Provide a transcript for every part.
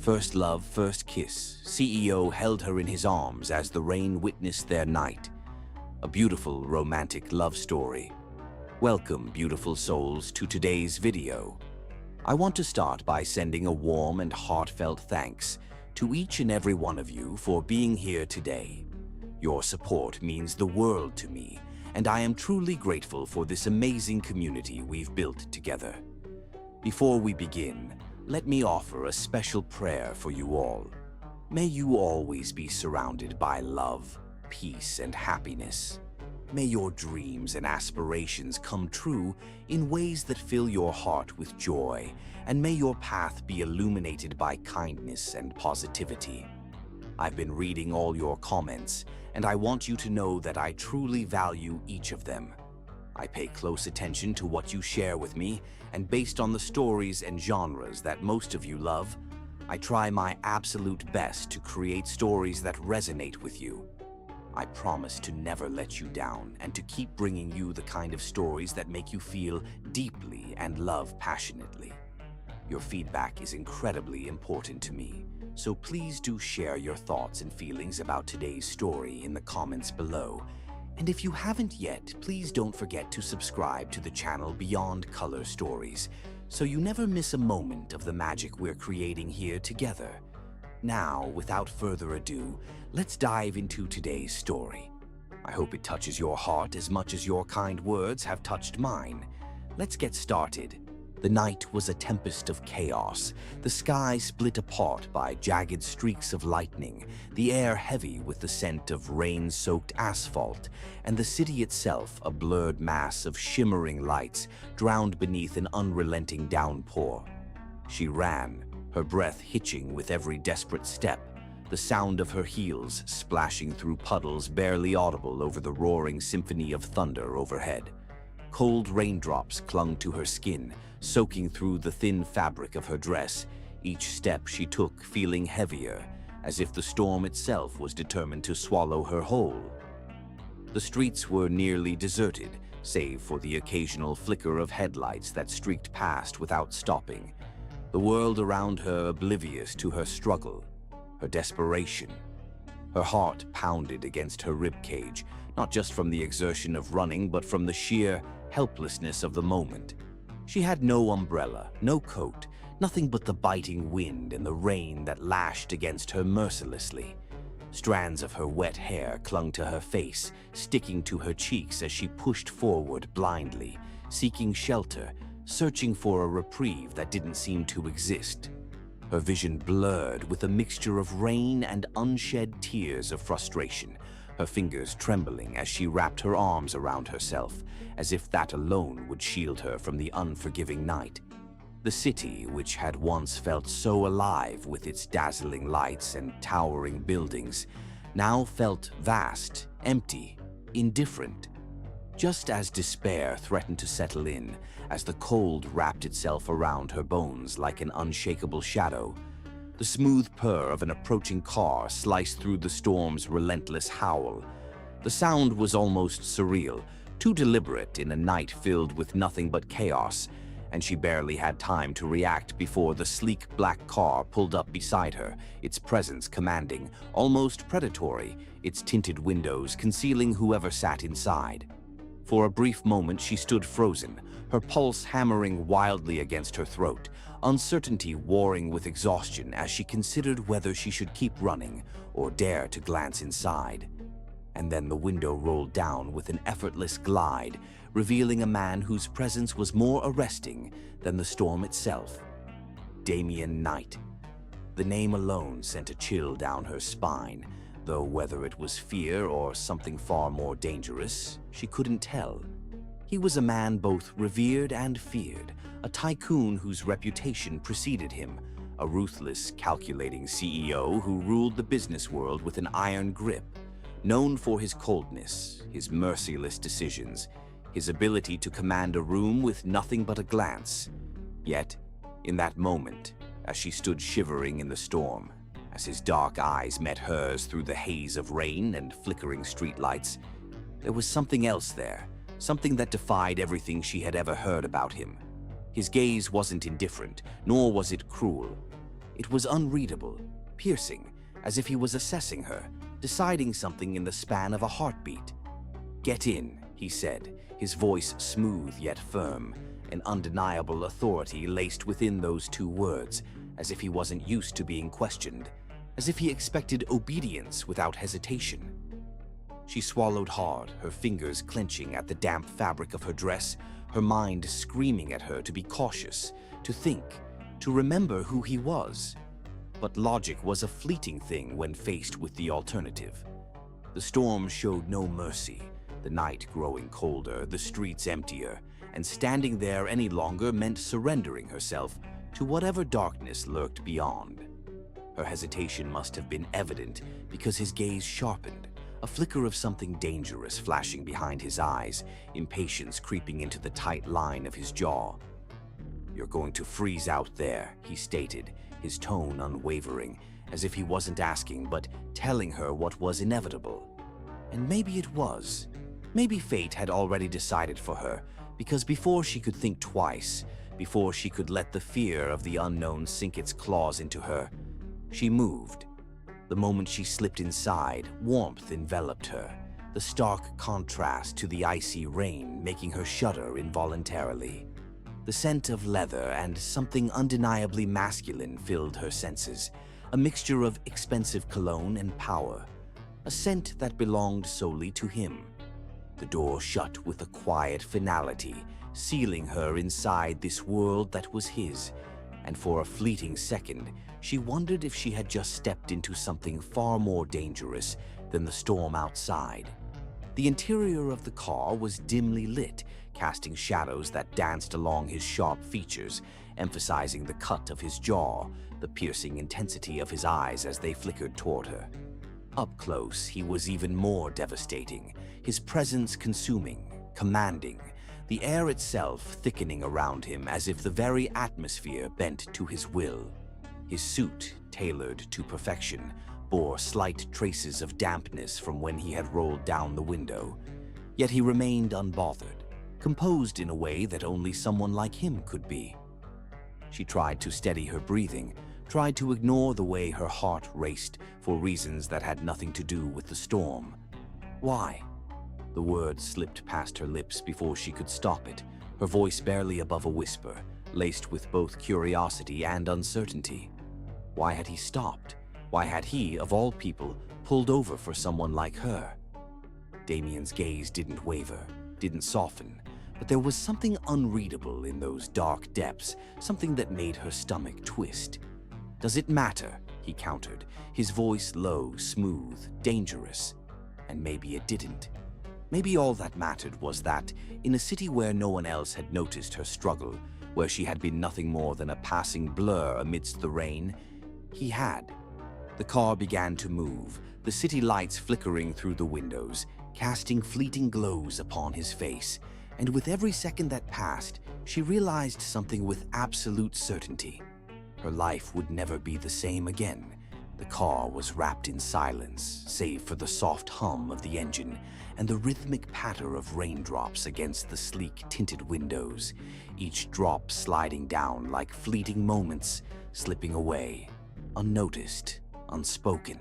First love, first kiss. CEO held her in his arms as the rain witnessed their night. A beautiful romantic love story. Welcome, beautiful souls, to today's video. I want to start by sending a warm and heartfelt thanks to each and every one of you for being here today. Your support means the world to me, and I am truly grateful for this amazing community we've built together. Before we begin, let me offer a special prayer for you all. May you always be surrounded by love, peace, and happiness. May your dreams and aspirations come true in ways that fill your heart with joy, and may your path be illuminated by kindness and positivity. I've been reading all your comments, and I want you to know that I truly value each of them. I pay close attention to what you share with me, and based on the stories and genres that most of you love, I try my absolute best to create stories that resonate with you. I promise to never let you down and to keep bringing you the kind of stories that make you feel deeply and love passionately. Your feedback is incredibly important to me, so please do share your thoughts and feelings about today's story in the comments below. And if you haven't yet, please don't forget to subscribe to the channel Beyond Color Stories, so you never miss a moment of the magic we're creating here together. Now, without further ado, let's dive into today's story. I hope it touches your heart as much as your kind words have touched mine. Let's get started. The night was a tempest of chaos, the sky split apart by jagged streaks of lightning, the air heavy with the scent of rain-soaked asphalt, and the city itself a blurred mass of shimmering lights drowned beneath an unrelenting downpour. She ran, her breath hitching with every desperate step, the sound of her heels splashing through puddles barely audible over the roaring symphony of thunder overhead. Cold raindrops clung to her skin, soaking through the thin fabric of her dress, each step she took feeling heavier, as if the storm itself was determined to swallow her whole. The streets were nearly deserted, save for the occasional flicker of headlights that streaked past without stopping. The world around her oblivious to her struggle, her desperation. Her heart pounded against her ribcage, not just from the exertion of running, but from the sheer helplessness of the moment. She had no umbrella, no coat, nothing but the biting wind and the rain that lashed against her mercilessly. Strands of her wet hair clung to her face, sticking to her cheeks as she pushed forward blindly, seeking shelter, searching for a reprieve that didn't seem to exist. Her vision blurred with a mixture of rain and unshed tears of frustration, her fingers trembling as she wrapped her arms around herself, as if that alone would shield her from the unforgiving night. The city, which had once felt so alive with its dazzling lights and towering buildings, now felt vast, empty, indifferent. Just as despair threatened to settle in, as the cold wrapped itself around her bones like an unshakable shadow, the smooth purr of an approaching car sliced through the storm's relentless howl. The sound was almost surreal, too deliberate in a night filled with nothing but chaos, and she barely had time to react before the sleek black car pulled up beside her, its presence commanding, almost predatory, its tinted windows concealing whoever sat inside. For a brief moment she stood frozen, her pulse hammering wildly against her throat, uncertainty warring with exhaustion as she considered whether she should keep running or dare to glance inside. And then the window rolled down with an effortless glide, revealing a man whose presence was more arresting than the storm itself. Damien Knight. The name alone sent a chill down her spine, though whether it was fear or something far more dangerous, she couldn't tell. He was a man both revered and feared, a tycoon whose reputation preceded him, a ruthless, calculating CEO who ruled the business world with an iron grip, known for his coldness, his merciless decisions, his ability to command a room with nothing but a glance. Yet, in that moment, as she stood shivering in the storm, as his dark eyes met hers through the haze of rain and flickering streetlights, there was something else there, something that defied everything she had ever heard about him. His gaze wasn't indifferent, nor was it cruel. It was unreadable, piercing, as if he was assessing her, deciding something in the span of a heartbeat. "Get in," he said, his voice smooth yet firm, an undeniable authority laced within those two words, as if he wasn't used to being questioned, as if he expected obedience without hesitation. She swallowed hard, her fingers clenching at the damp fabric of her dress, her mind screaming at her to be cautious, to think, to remember who he was. But logic was a fleeting thing when faced with the alternative. The storm showed no mercy, the night growing colder, the streets emptier, and standing there any longer meant surrendering herself to whatever darkness lurked beyond. Her hesitation must have been evident because his gaze sharpened, a flicker of something dangerous flashing behind his eyes, impatience creeping into the tight line of his jaw. "You're going to freeze out there," he stated, his tone unwavering, as if he wasn't asking but telling her what was inevitable. And maybe it was. Maybe fate had already decided for her, because before she could think twice, before she could let the fear of the unknown sink its claws into her, she moved. The moment she slipped inside, warmth enveloped her, the stark contrast to the icy rain making her shudder involuntarily. The scent of leather and something undeniably masculine filled her senses, a mixture of expensive cologne and power, a scent that belonged solely to him. The door shut with a quiet finality, sealing her inside this world that was his, and for a fleeting second, she wondered if she had just stepped into something far more dangerous than the storm outside. The interior of the car was dimly lit, casting shadows that danced along his sharp features, emphasizing the cut of his jaw, the piercing intensity of his eyes as they flickered toward her. Up close, he was even more devastating, his presence consuming, commanding, the air itself thickening around him as if the very atmosphere bent to his will. His suit, tailored to perfection, bore slight traces of dampness from when he had rolled down the window. Yet he remained unbothered, composed in a way that only someone like him could be. She tried to steady her breathing, tried to ignore the way her heart raced for reasons that had nothing to do with the storm. Why? The words slipped past her lips before she could stop it, her voice barely above a whisper, laced with both curiosity and uncertainty. Why had he stopped? Why had he, of all people, pulled over for someone like her? Damien's gaze didn't waver, didn't soften, but there was something unreadable in those dark depths, something that made her stomach twist. "Does it matter?" he countered, his voice low, smooth, dangerous. And maybe it didn't. Maybe all that mattered was that, in a city where no one else had noticed her struggle, where she had been nothing more than a passing blur amidst the rain, he had. The car began to move, the city lights flickering through the windows, casting fleeting glows upon his face, and with every second that passed, she realized something with absolute certainty. Her life would never be the same again. The car was wrapped in silence, save for the soft hum of the engine and the rhythmic patter of raindrops against the sleek tinted windows, each drop sliding down like fleeting moments, slipping away, unnoticed, unspoken.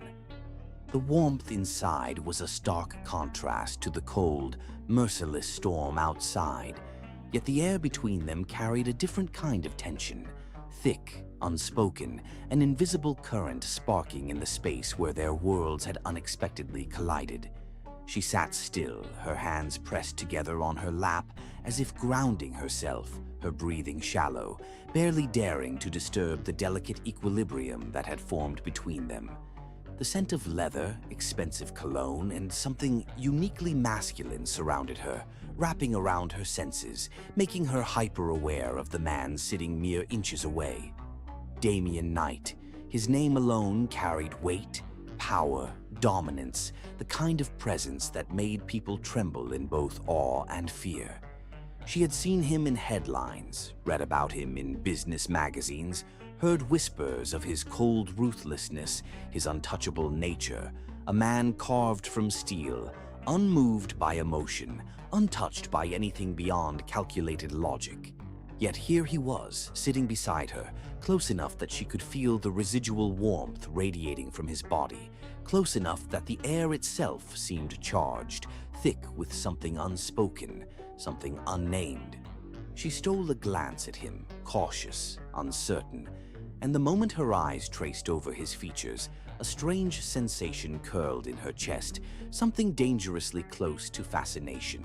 The warmth inside was a stark contrast to the cold, merciless storm outside, yet the air between them carried a different kind of tension, thick, unspoken, an invisible current sparking in the space where their worlds had unexpectedly collided. She sat still, her hands pressed together on her lap as if grounding herself, her breathing shallow, barely daring to disturb the delicate equilibrium that had formed between them. The scent of leather, expensive cologne, and something uniquely masculine surrounded her, wrapping around her senses, making her hyper-aware of the man sitting mere inches away. Damien Knight. His name alone carried weight, power, dominance, the kind of presence that made people tremble in both awe and fear. She had seen him in headlines, read about him in business magazines, heard whispers of his cold ruthlessness, his untouchable nature, a man carved from steel, unmoved by emotion, untouched by anything beyond calculated logic. Yet here he was, sitting beside her, close enough that she could feel the residual warmth radiating from his body, close enough that the air itself seemed charged, thick with something unspoken, something unnamed. She stole a glance at him, cautious, uncertain, and the moment her eyes traced over his features, a strange sensation curled in her chest, something dangerously close to fascination.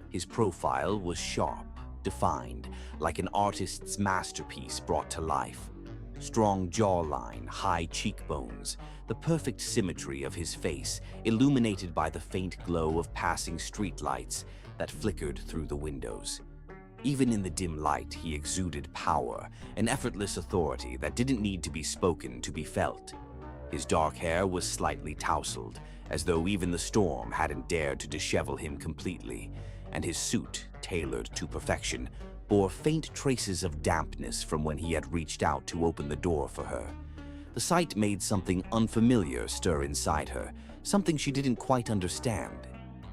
His profile was sharp, defined, like an artist's masterpiece brought to life. Strong jawline, high cheekbones, the perfect symmetry of his face, illuminated by the faint glow of passing streetlights that flickered through the windows. Even in the dim light, he exuded power, an effortless authority that didn't need to be spoken to be felt. His dark hair was slightly tousled, as though even the storm hadn't dared to dishevel him completely, and his suit, tailored to perfection, bore faint traces of dampness from when he had reached out to open the door for her. The sight made something unfamiliar stir inside her, something she didn't quite understand.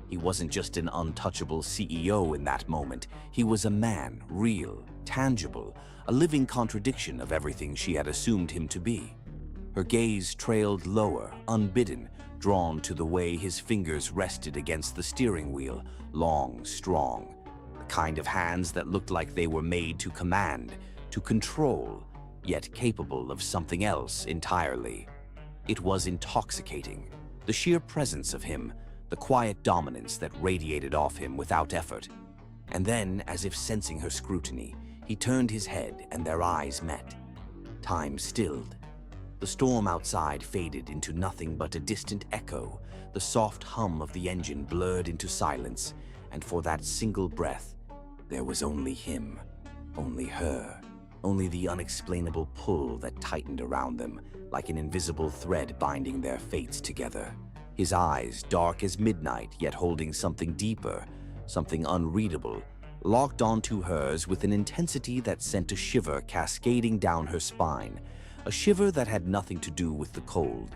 He wasn't just an untouchable CEO in that moment. He was a man, real, tangible, a living contradiction of everything she had assumed him to be. Her gaze trailed lower, unbidden, drawn to the way his fingers rested against the steering wheel, long, strong. The kind of hands that looked like they were made to command, to control, yet capable of something else entirely. It was intoxicating. The sheer presence of him, the quiet dominance that radiated off him without effort. And then, as if sensing her scrutiny, he turned his head and their eyes met. Time stilled. The storm outside faded into nothing but a distant echo, the soft hum of the engine blurred into silence, and for that single breath, there was only him, only her, only the unexplainable pull that tightened around them, like an invisible thread binding their fates together. His eyes, dark as midnight, yet holding something deeper, something unreadable, locked onto hers with an intensity that sent a shiver cascading down her spine, a shiver that had nothing to do with the cold.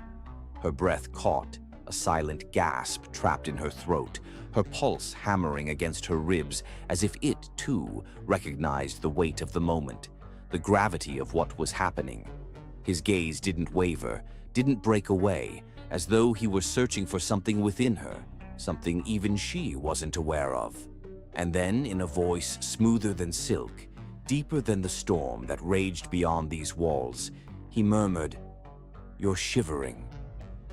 Her breath caught, a silent gasp trapped in her throat, her pulse hammering against her ribs as if it, too, recognized the weight of the moment, the gravity of what was happening. His gaze didn't waver, didn't break away, as though he were searching for something within her, something even she wasn't aware of. And then, in a voice smoother than silk, deeper than the storm that raged beyond these walls, he murmured, "You're shivering."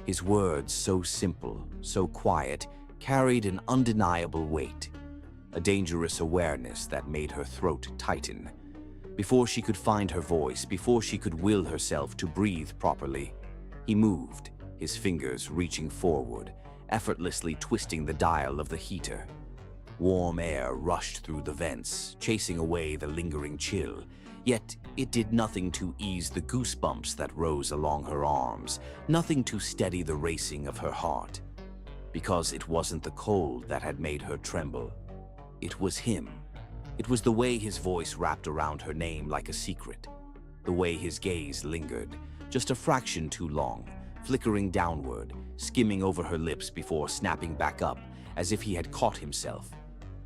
His words, so simple, so quiet, carried an undeniable weight, a dangerous awareness that made her throat tighten. Before she could find her voice, before she could will herself to breathe properly, he moved, his fingers reaching forward, effortlessly twisting the dial of the heater. Warm air rushed through the vents, chasing away the lingering chill, yet it did nothing to ease the goosebumps that rose along her arms, nothing to steady the racing of her heart. Because it wasn't the cold that had made her tremble. It was him. It was the way his voice wrapped around her name like a secret, the way his gaze lingered, just a fraction too long, flickering downward, skimming over her lips before snapping back up, as if he had caught himself,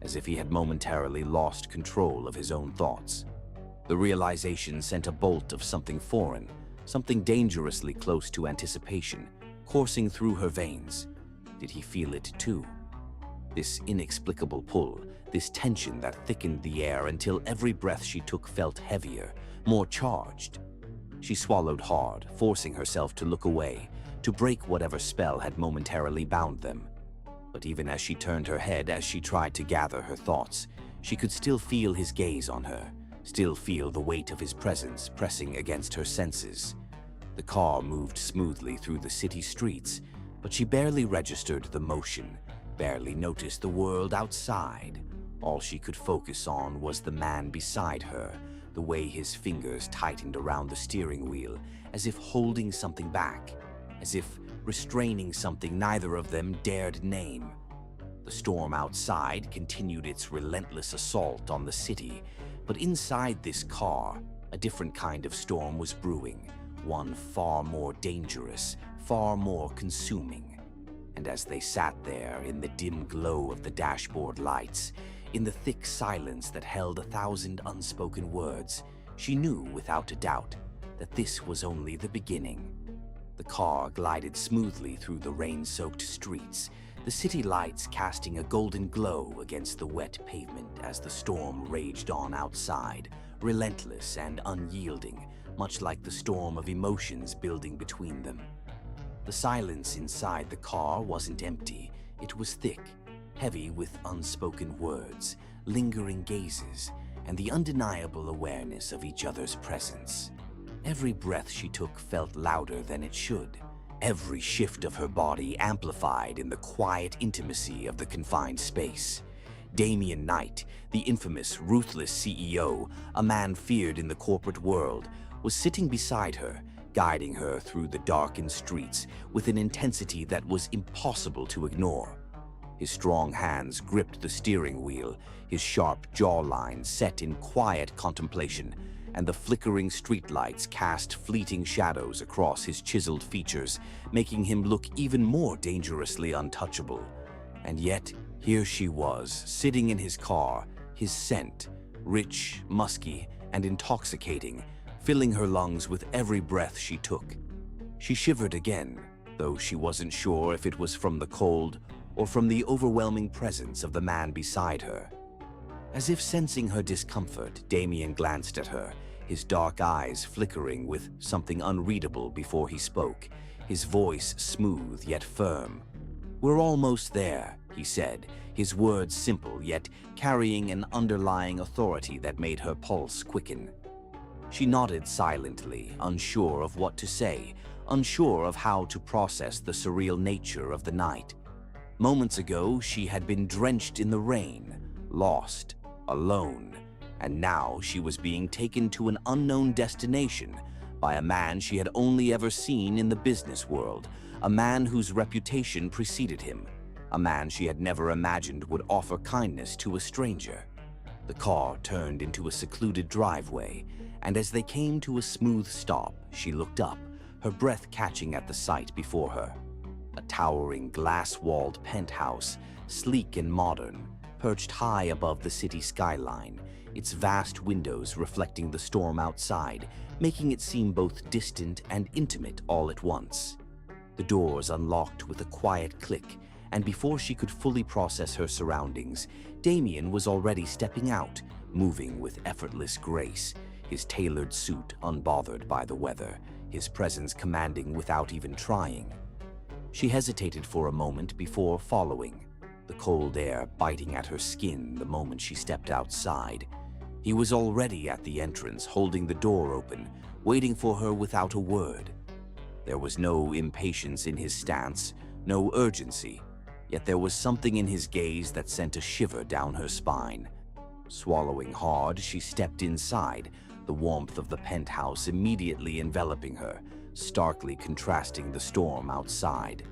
as if he had momentarily lost control of his own thoughts. The realization sent a bolt of something foreign, something dangerously close to anticipation, coursing through her veins. Did he feel it too? This inexplicable pull, this tension that thickened the air until every breath she took felt heavier, more charged. She swallowed hard, forcing herself to look away, to break whatever spell had momentarily bound them. But even as she turned her head, as she tried to gather her thoughts, she could still feel his gaze on her, still feel the weight of his presence pressing against her senses. The car moved smoothly through the city streets, but she barely registered the motion, barely noticed the world outside. All she could focus on was the man beside her, the way his fingers tightened around the steering wheel, as if holding something back, as if restraining something neither of them dared name. The storm outside continued its relentless assault on the city, but inside this car, a different kind of storm was brewing, one far more dangerous, far more consuming. And as they sat there in the dim glow of the dashboard lights, In the thick silence that held 1,000 unspoken words, she knew without a doubt that this was only the beginning. The car glided smoothly through the rain-soaked streets, the city lights casting a golden glow against the wet pavement as the storm raged on outside, relentless and unyielding, much like the storm of emotions building between them. The silence inside the car wasn't empty, it was thick, heavy with unspoken words, lingering gazes, and the undeniable awareness of each other's presence. Every breath she took felt louder than it should. Every shift of her body amplified in the quiet intimacy of the confined space. Damien Knight, the infamous, ruthless CEO, a man feared in the corporate world, was sitting beside her, guiding her through the darkened streets with an intensity that was impossible to ignore. His strong hands gripped the steering wheel, his sharp jawline set in quiet contemplation, and the flickering streetlights cast fleeting shadows across his chiseled features, making him look even more dangerously untouchable. And yet, here she was, sitting in his car, his scent, rich, musky, and intoxicating, filling her lungs with every breath she took. She shivered again, though she wasn't sure if it was from the cold or from the overwhelming presence of the man beside her. As if sensing her discomfort, Damien glanced at her, his dark eyes flickering with something unreadable before he spoke, his voice smooth yet firm. "We're almost there," he said, his words simple yet carrying an underlying authority that made her pulse quicken. She nodded silently, unsure of what to say, unsure of how to process the surreal nature of the night. Moments ago, she had been drenched in the rain, lost, alone, and now she was being taken to an unknown destination by a man she had only ever seen in the business world, a man whose reputation preceded him, a man she had never imagined would offer kindness to a stranger. The car turned into a secluded driveway, and as they came to a smooth stop, she looked up, her breath catching at the sight before her. A towering glass-walled penthouse, sleek and modern, perched high above the city skyline, its vast windows reflecting the storm outside, making it seem both distant and intimate all at once. The doors unlocked with a quiet click, and before she could fully process her surroundings, Damien was already stepping out, moving with effortless grace, his tailored suit unbothered by the weather, his presence commanding without even trying. She hesitated for a moment before following, the cold air biting at her skin the moment she stepped outside. He was already at the entrance, holding the door open, waiting for her without a word. There was no impatience in his stance, no urgency, yet there was something in his gaze that sent a shiver down her spine. Swallowing hard, she stepped inside, the warmth of the penthouse immediately enveloping her, starkly contrasting the storm outside.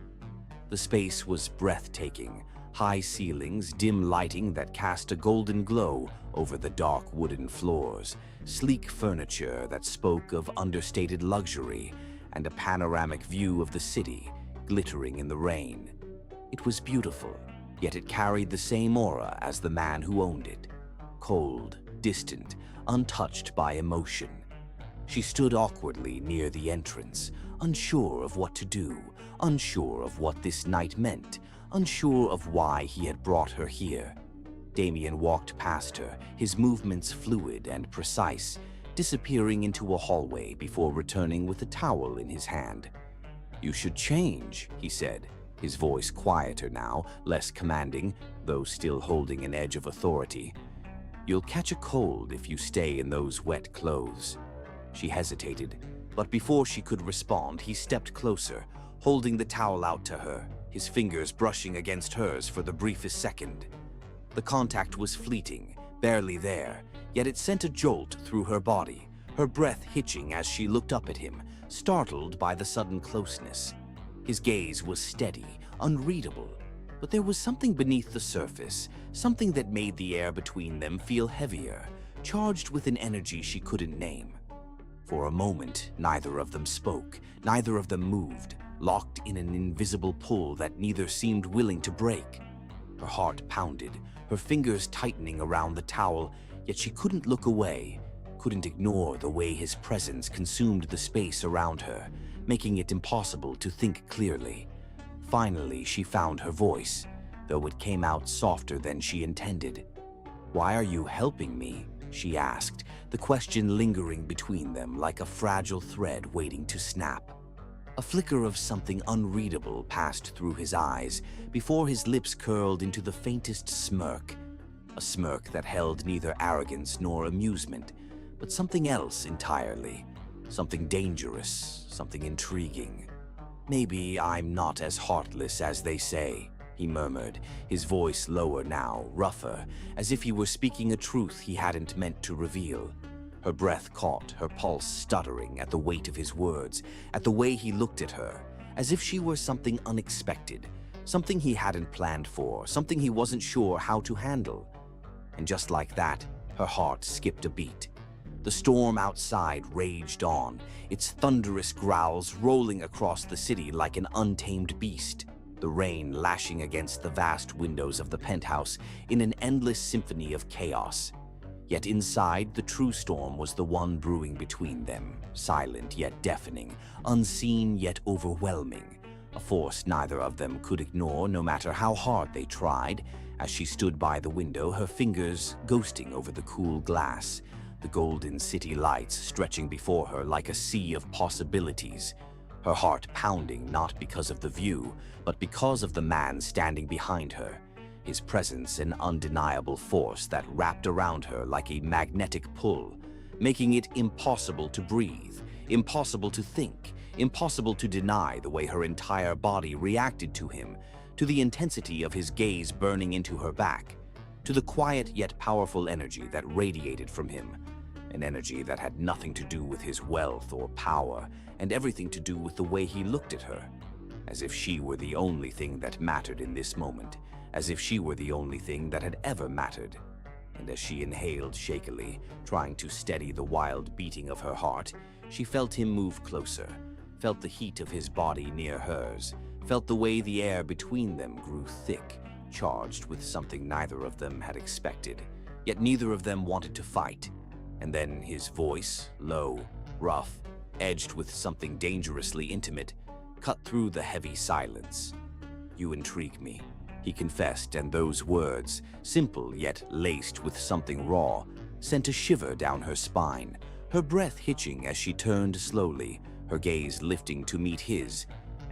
The space was breathtaking, high ceilings, dim lighting that cast a golden glow over the dark wooden floors, sleek furniture that spoke of understated luxury, and a panoramic view of the city, glittering in the rain. It was beautiful, yet it carried the same aura as the man who owned it. Cold, distant, untouched by emotion. She stood awkwardly near the entrance, unsure of what to do, unsure of what this night meant, unsure of why he had brought her here. Damien walked past her, his movements fluid and precise, disappearing into a hallway before returning with a towel in his hand. "You should change," he said, his voice quieter now, less commanding, though still holding an edge of authority. "You'll catch a cold if you stay in those wet clothes." She hesitated, but before she could respond, he stepped closer, holding the towel out to her, his fingers brushing against hers for the briefest second. The contact was fleeting, barely there, yet it sent a jolt through her body, her breath hitching as she looked up at him, startled by the sudden closeness. His gaze was steady, unreadable, but there was something beneath the surface, something that made the air between them feel heavier, charged with an energy she couldn't name. For a moment, neither of them spoke, neither of them moved, locked in an invisible pull that neither seemed willing to break. Her heart pounded, her fingers tightening around the towel, yet she couldn't look away, couldn't ignore the way his presence consumed the space around her, making it impossible to think clearly. Finally, she found her voice, though it came out softer than she intended. "Why are you helping me?" she asked, the question lingering between them like a fragile thread waiting to snap. A flicker of something unreadable passed through his eyes before his lips curled into the faintest smirk, a smirk that held neither arrogance nor amusement, but something else entirely, something dangerous, something intriguing. "Maybe I'm not as heartless as they say," he murmured, his voice lower now, rougher, as if he were speaking a truth he hadn't meant to reveal. Her breath caught, her pulse stuttering at the weight of his words, at the way he looked at her, as if she were something unexpected, something he hadn't planned for, something he wasn't sure how to handle. And just like that, her heart skipped a beat. The storm outside raged on, its thunderous growls rolling across the city like an untamed beast, the rain lashing against the vast windows of the penthouse in an endless symphony of chaos. Yet inside, the true storm was the one brewing between them, silent yet deafening, unseen yet overwhelming, a force neither of them could ignore no matter how hard they tried, as she stood by the window, her fingers ghosting over the cool glass, the golden city lights stretching before her like a sea of possibilities, her heart pounding not because of the view, but because of the man standing behind her, his presence an undeniable force that wrapped around her like a magnetic pull, making it impossible to breathe, impossible to think, impossible to deny the way her entire body reacted to him, to the intensity of his gaze burning into her back, to the quiet yet powerful energy that radiated from him, an energy that had nothing to do with his wealth or power, and everything to do with the way he looked at her, as if she were the only thing that mattered in this moment, as if she were the only thing that had ever mattered. And as she inhaled shakily, trying to steady the wild beating of her heart, she felt him move closer, felt the heat of his body near hers, felt the way the air between them grew thick, charged with something neither of them had expected, yet neither of them wanted to fight. And then his voice, low, rough, edged with something dangerously intimate, cut through the heavy silence. "You intrigue me," he confessed, and those words, simple yet laced with something raw, sent a shiver down her spine, her breath hitching as she turned slowly, her gaze lifting to meet his,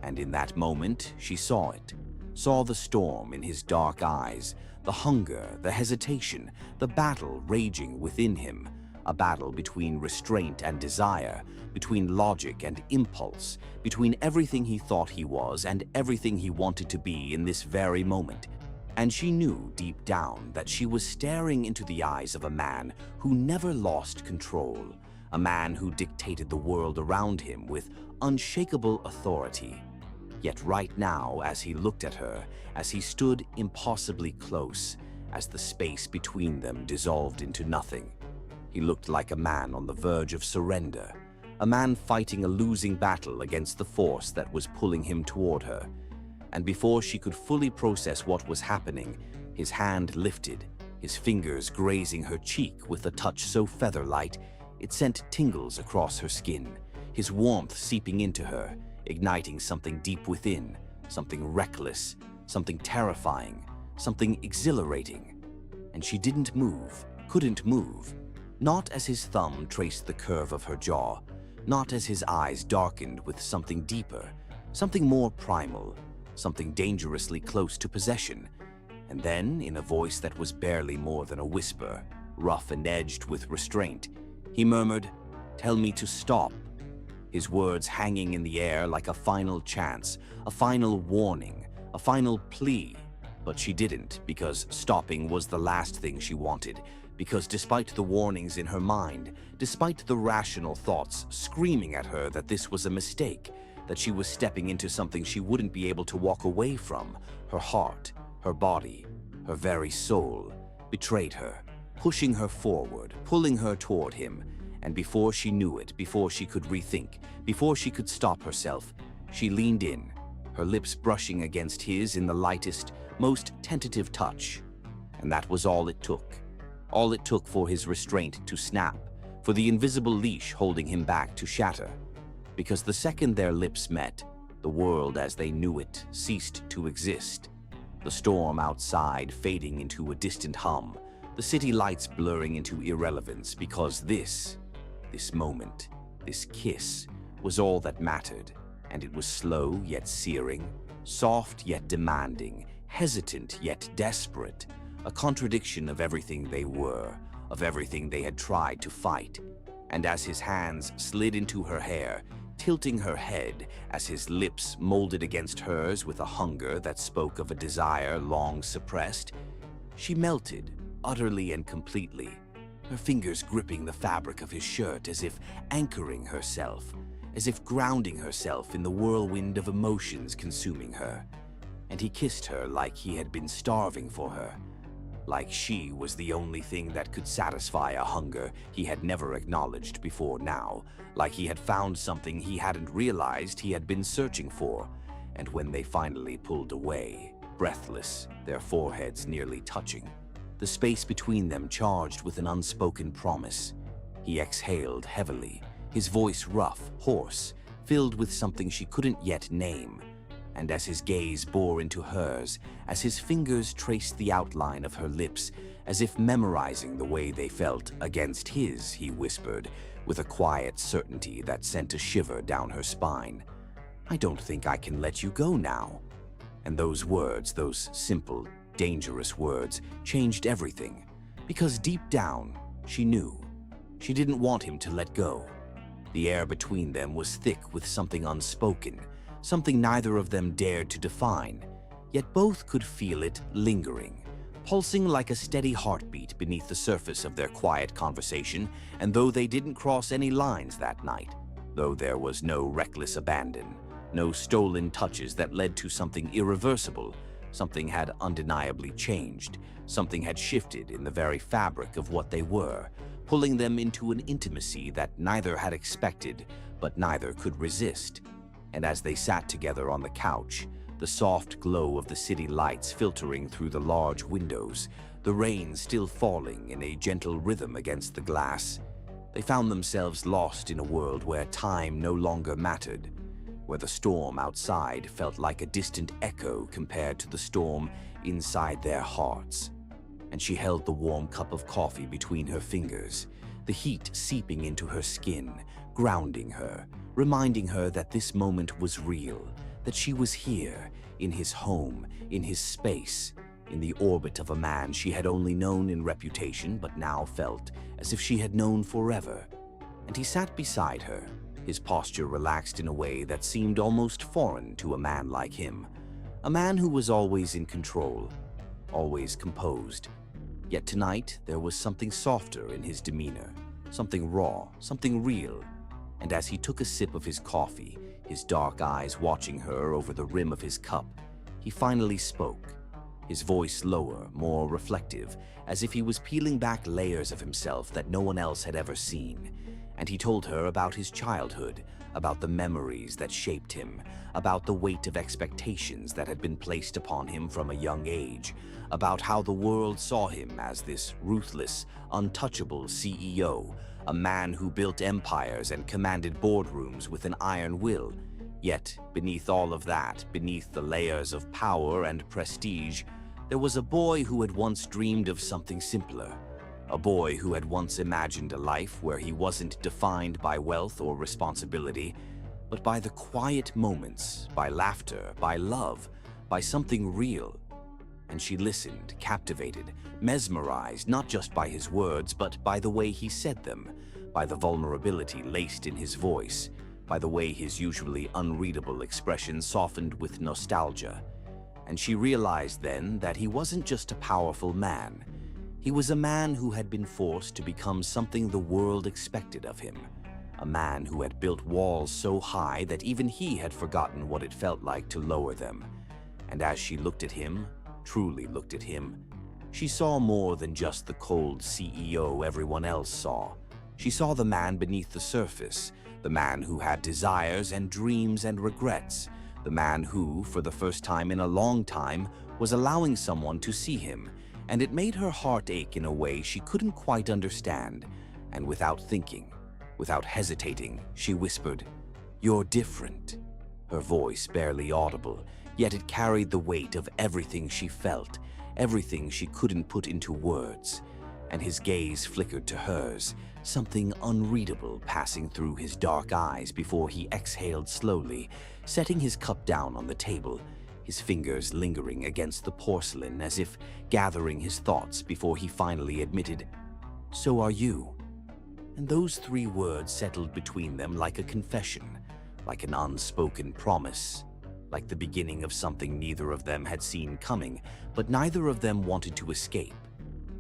and in that moment she saw it, saw the storm in his dark eyes, the hunger, the hesitation, the battle raging within him, a battle between restraint and desire, between logic and impulse, between everything he thought he was and everything he wanted to be in this very moment. And she knew deep down that she was staring into the eyes of a man who never lost control, a man who dictated the world around him with unshakable authority. Yet right now, as he looked at her, as he stood impossibly close, as the space between them dissolved into nothing, he looked like a man on the verge of surrender, a man fighting a losing battle against the force that was pulling him toward her. And before she could fully process what was happening, his hand lifted, his fingers grazing her cheek with a touch so feather-light it sent tingles across her skin, his warmth seeping into her, igniting something deep within, something reckless, something terrifying, something exhilarating. And she didn't move, couldn't move, not as his thumb traced the curve of her jaw, not as his eyes darkened with something deeper, something more primal, something dangerously close to possession. And then, in a voice that was barely more than a whisper, rough and edged with restraint, he murmured, "Tell me to stop." His words hanging in the air like a final chance, a final warning, a final plea. But she didn't, because stopping was the last thing she wanted, because despite the warnings in her mind, despite the rational thoughts screaming at her that this was a mistake, that she was stepping into something she wouldn't be able to walk away from, her heart, her body, her very soul, betrayed her, pushing her forward, pulling her toward him. And before she knew it, before she could rethink, before she could stop herself, she leaned in, her lips brushing against his in the lightest, most tentative touch. And that was all it took. All it took for his restraint to snap, for the invisible leash holding him back to shatter. Because the second their lips met, the world as they knew it ceased to exist. The storm outside fading into a distant hum, the city lights blurring into irrelevance, because this moment, this kiss, was all that mattered. And it was slow yet searing, soft yet demanding, hesitant yet desperate, a contradiction of everything they were, of everything they had tried to fight. And as his hands slid into her hair, tilting her head, as his lips molded against hers with a hunger that spoke of a desire long suppressed, she melted, utterly and completely, her fingers gripping the fabric of his shirt as if anchoring herself, as if grounding herself in the whirlwind of emotions consuming her. And he kissed her like he had been starving for her, like she was the only thing that could satisfy a hunger he had never acknowledged before now, like he had found something he hadn't realized he had been searching for. And when they finally pulled away, breathless, their foreheads nearly touching, the space between them charged with an unspoken promise, he exhaled heavily, his voice rough, hoarse, filled with something she couldn't yet name. And as his gaze bore into hers, as his fingers traced the outline of her lips, as if memorizing the way they felt against his, he whispered, with a quiet certainty that sent a shiver down her spine, "I don't think I can let you go now." And those words, those simple, dangerous words, changed everything. Because deep down, she knew. She didn't want him to let go. The air between them was thick with something unspoken, something neither of them dared to define, yet both could feel it lingering, pulsing like a steady heartbeat beneath the surface of their quiet conversation. And though they didn't cross any lines that night, though there was no reckless abandon, no stolen touches that led to something irreversible, something had undeniably changed, something had shifted in the very fabric of what they were, pulling them into an intimacy that neither had expected, but neither could resist. And as they sat together on the couch, the soft glow of the city lights filtering through the large windows, the rain still falling in a gentle rhythm against the glass, they found themselves lost in a world where time no longer mattered, where the storm outside felt like a distant echo compared to the storm inside their hearts. And she held the warm cup of coffee between her fingers, the heat seeping into her skin, grounding her, reminding her that this moment was real, that she was here, in his home, in his space, in the orbit of a man she had only known in reputation but now felt as if she had known forever. And he sat beside her, his posture relaxed in a way that seemed almost foreign to a man like him, a man who was always in control, always composed. Yet tonight there was something softer in his demeanor, something raw, something real. And as he took a sip of his coffee, his dark eyes watching her over the rim of his cup, he finally spoke, his voice lower, more reflective, as if he was peeling back layers of himself that no one else had ever seen. And he told her about his childhood, about the memories that shaped him, about the weight of expectations that had been placed upon him from a young age, about how the world saw him as this ruthless, untouchable CEO, a man who built empires and commanded boardrooms with an iron will. Yet, beneath all of that, beneath the layers of power and prestige, there was a boy who had once dreamed of something simpler. A boy who had once imagined a life where he wasn't defined by wealth or responsibility, but by the quiet moments, by laughter, by love, by something real. And she listened, captivated, mesmerized, not just by his words, but by the way he said them, by the vulnerability laced in his voice, by the way his usually unreadable expression softened with nostalgia. And she realized then that he wasn't just a powerful man. He was a man who had been forced to become something the world expected of him, a man who had built walls so high that even he had forgotten what it felt like to lower them. And as she looked at him, truly looked at him, she saw more than just the cold CEO everyone else saw. She saw the man beneath the surface, the man who had desires and dreams and regrets, the man who, for the first time in a long time, was allowing someone to see him, and it made her heart ache in a way she couldn't quite understand. And without thinking, without hesitating, she whispered, "You're different." Her voice barely audible, yet it carried the weight of everything she felt, everything she couldn't put into words. And his gaze flickered to hers, something unreadable passing through his dark eyes before he exhaled slowly, setting his cup down on the table, his fingers lingering against the porcelain as if gathering his thoughts before he finally admitted, "So are you." And those three words settled between them like a confession, like an unspoken promise, like the beginning of something neither of them had seen coming, but neither of them wanted to escape.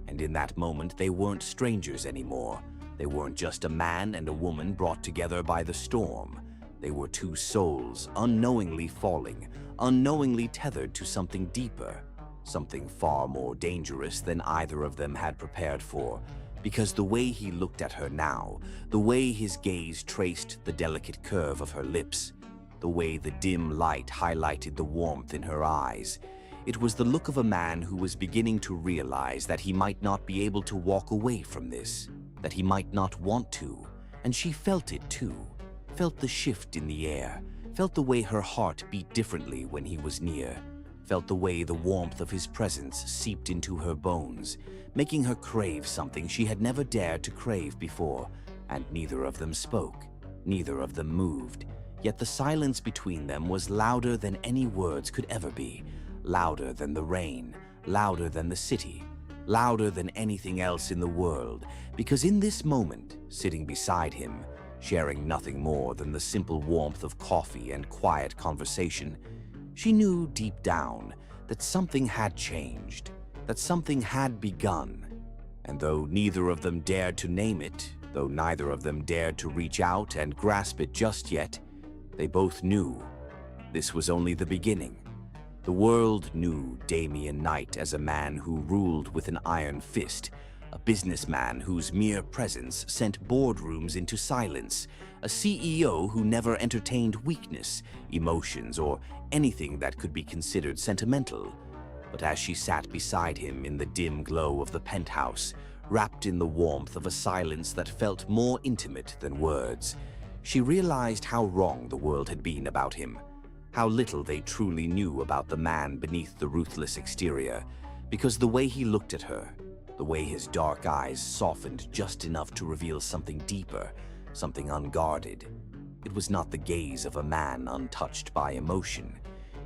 And in that moment, they weren't strangers anymore. They weren't just a man and a woman brought together by the storm. They were two souls unknowingly falling, unknowingly tethered to something deeper, something far more dangerous than either of them had prepared for. Because the way he looked at her now, the way his gaze traced the delicate curve of her lips, the way the dim light highlighted the warmth in her eyes, it was the look of a man who was beginning to realize that he might not be able to walk away from this, that he might not want to. And she felt it too, felt the shift in the air, felt the way her heart beat differently when he was near, felt the way the warmth of his presence seeped into her bones, making her crave something she had never dared to crave before. And neither of them spoke, neither of them moved, yet the silence between them was louder than any words could ever be, louder than the rain, louder than the city, louder than anything else in the world, because in this moment, sitting beside him, sharing nothing more than the simple warmth of coffee and quiet conversation, she knew deep down that something had changed, that something had begun. And though neither of them dared to name it, though neither of them dared to reach out and grasp it just yet, they both knew this was only the beginning. The world knew Damien Knight as a man who ruled with an iron fist, a businessman whose mere presence sent boardrooms into silence, a CEO who never entertained weakness, emotions, or anything that could be considered sentimental. But as she sat beside him in the dim glow of the penthouse, wrapped in the warmth of a silence that felt more intimate than words, she realized how wrong the world had been about him, how little they truly knew about the man beneath the ruthless exterior, because the way he looked at her, the way his dark eyes softened just enough to reveal something deeper, something unguarded. It was not the gaze of a man untouched by emotion.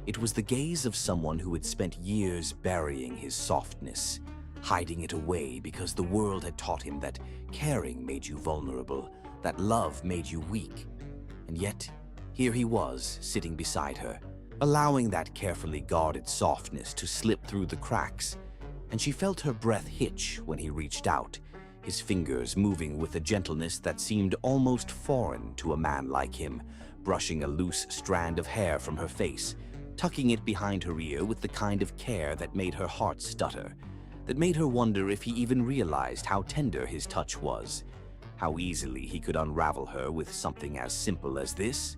It was the gaze of someone who had spent years burying his softness, hiding it away because the world had taught him that caring made you vulnerable, that love made you weak. And yet, here he was, sitting beside her, allowing that carefully guarded softness to slip through the cracks, and she felt her breath hitch when he reached out, his fingers moving with a gentleness that seemed almost foreign to a man like him, brushing a loose strand of hair from her face, tucking it behind her ear with the kind of care that made her heart stutter, that made her wonder if he even realized how tender his touch was, how easily he could unravel her with something as simple as this.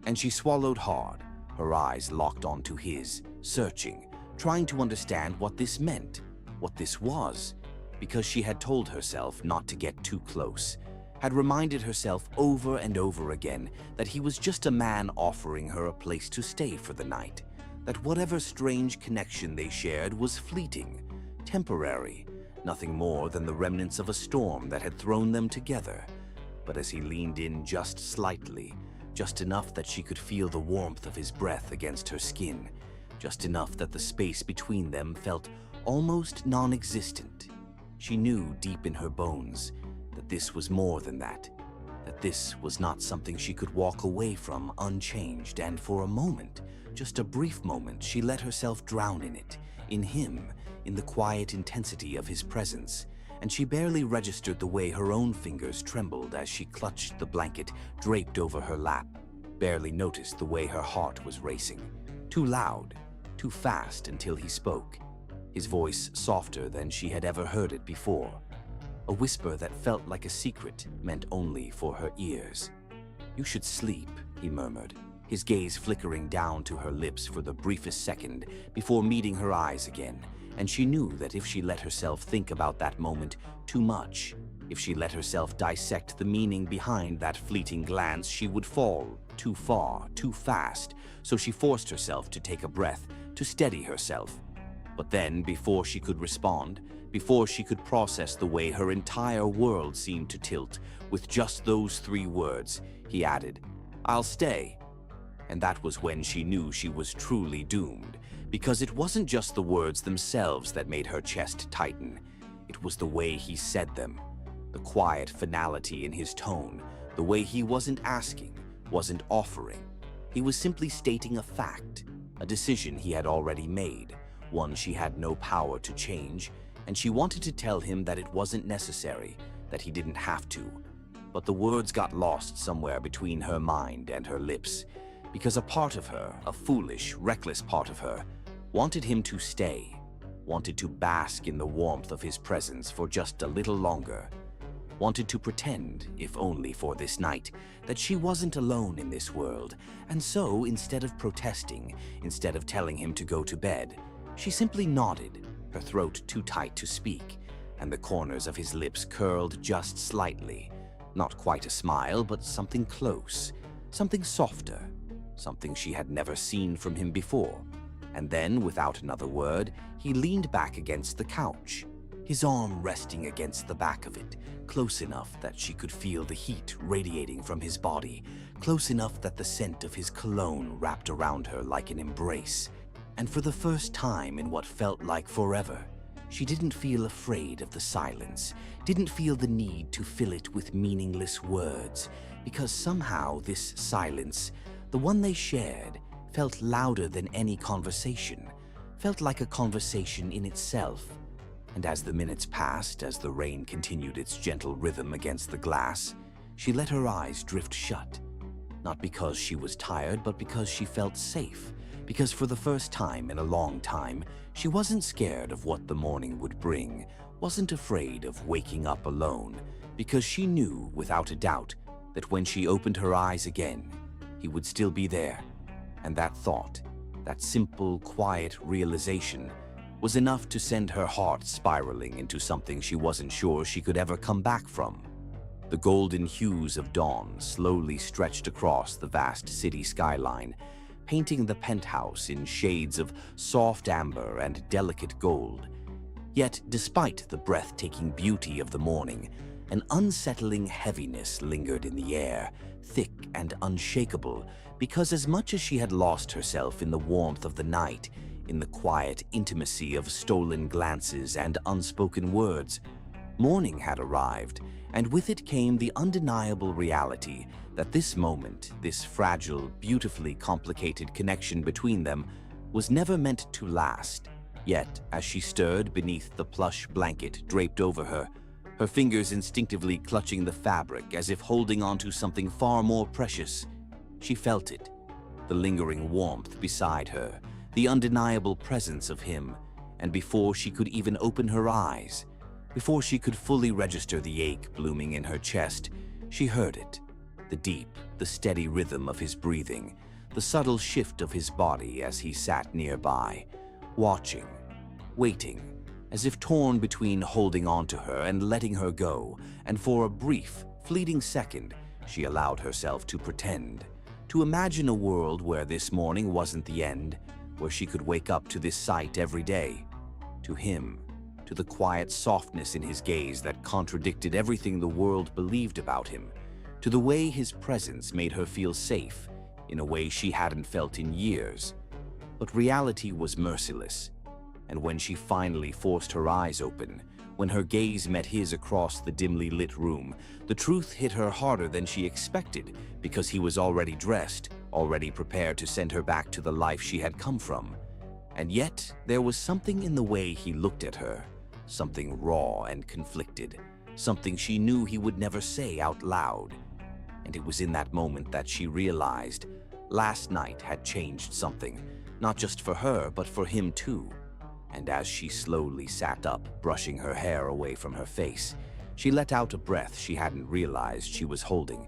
And she swallowed hard, her eyes locked onto his, searching, trying to understand what this meant, what this was, because she had told herself not to get too close, had reminded herself over and over again that he was just a man offering her a place to stay for the night, that whatever strange connection they shared was fleeting, temporary, nothing more than the remnants of a storm that had thrown them together. But as he leaned in just slightly, just enough that she could feel the warmth of his breath against her skin, just enough that the space between them felt almost non-existent, she knew deep in her bones that this was more than that this was not something she could walk away from unchanged, and for a moment, just a brief moment, she let herself drown in it, in him, in the quiet intensity of his presence, and she barely registered the way her own fingers trembled as she clutched the blanket draped over her lap, barely noticed the way her heart was racing. Too loud, too fast until he spoke, his voice softer than she had ever heard it before, a whisper that felt like a secret meant only for her ears. "You should sleep," he murmured, his gaze flickering down to her lips for the briefest second before meeting her eyes again. And she knew that if she let herself think about that moment too much, if she let herself dissect the meaning behind that fleeting glance, she would fall too far, too fast. So she forced herself to take a breath, to steady herself. But then, before she could respond, before she could process the way her entire world seemed to tilt, with just those 3 words, he added, "I'll stay." And that was when she knew she was truly doomed, because it wasn't just the words themselves that made her chest tighten. It was the way he said them, the quiet finality in his tone, the way he wasn't asking, wasn't offering. He was simply stating a fact, a decision he had already made, one she had no power to change, and she wanted to tell him that it wasn't necessary, that he didn't have to. But the words got lost somewhere between her mind and her lips, because a part of her, a foolish, reckless part of her, wanted him to stay, wanted to bask in the warmth of his presence for just a little longer, wanted to pretend, if only for this night, that she wasn't alone in this world. And so, instead of protesting, instead of telling him to go to bed, she simply nodded, her throat too tight to speak, and the corners of his lips curled just slightly. Not quite a smile, but something close, something softer, something she had never seen from him before. And then, without another word, he leaned back against the couch, his arm resting against the back of it, close enough that she could feel the heat radiating from his body, close enough that the scent of his cologne wrapped around her like an embrace. And for the first time in what felt like forever, she didn't feel afraid of the silence, didn't feel the need to fill it with meaningless words, because somehow this silence, the one they shared, felt louder than any conversation, felt like a conversation in itself. And as the minutes passed, as the rain continued its gentle rhythm against the glass, she let her eyes drift shut. Not because she was tired, but because she felt safe. Because for the first time in a long time, she wasn't scared of what the morning would bring, wasn't afraid of waking up alone, because she knew, without a doubt, that when she opened her eyes again, he would still be there. And that thought, that simple, quiet realization, was enough to send her heart spiraling into something she wasn't sure she could ever come back from. The golden hues of dawn slowly stretched across the vast city skyline, painting the penthouse in shades of soft amber and delicate gold. Yet, despite the breathtaking beauty of the morning, an unsettling heaviness lingered in the air, thick and unshakable, because as much as she had lost herself in the warmth of the night, in the quiet intimacy of stolen glances and unspoken words, morning had arrived, and with it came the undeniable reality that this moment, this fragile, beautifully complicated connection between them, was never meant to last. Yet, as she stirred beneath the plush blanket draped over her, her fingers instinctively clutching the fabric as if holding onto something far more precious, she felt it, the lingering warmth beside her, the undeniable presence of him, and before she could even open her eyes, before she could fully register the ache blooming in her chest, she heard it, the deep, the steady rhythm of his breathing, the subtle shift of his body as he sat nearby, watching, waiting, as if torn between holding on to her and letting her go, and for a brief, fleeting second, she allowed herself to pretend, to imagine a world where this morning wasn't the end, where she could wake up to this sight every day, to him, to the quiet softness in his gaze that contradicted everything the world believed about him, to the way his presence made her feel safe in a way she hadn't felt in years. But reality was merciless, and when she finally forced her eyes open, when her gaze met his across the dimly lit room, the truth hit her harder than she expected, because he was already dressed, already prepared to send her back to the life she had come from. And yet, there was something in the way he looked at her, something raw and conflicted, something she knew he would never say out loud. And it was in that moment that she realized last night had changed something, not just for her, but for him too. And as she slowly sat up, brushing her hair away from her face, she let out a breath she hadn't realized she was holding,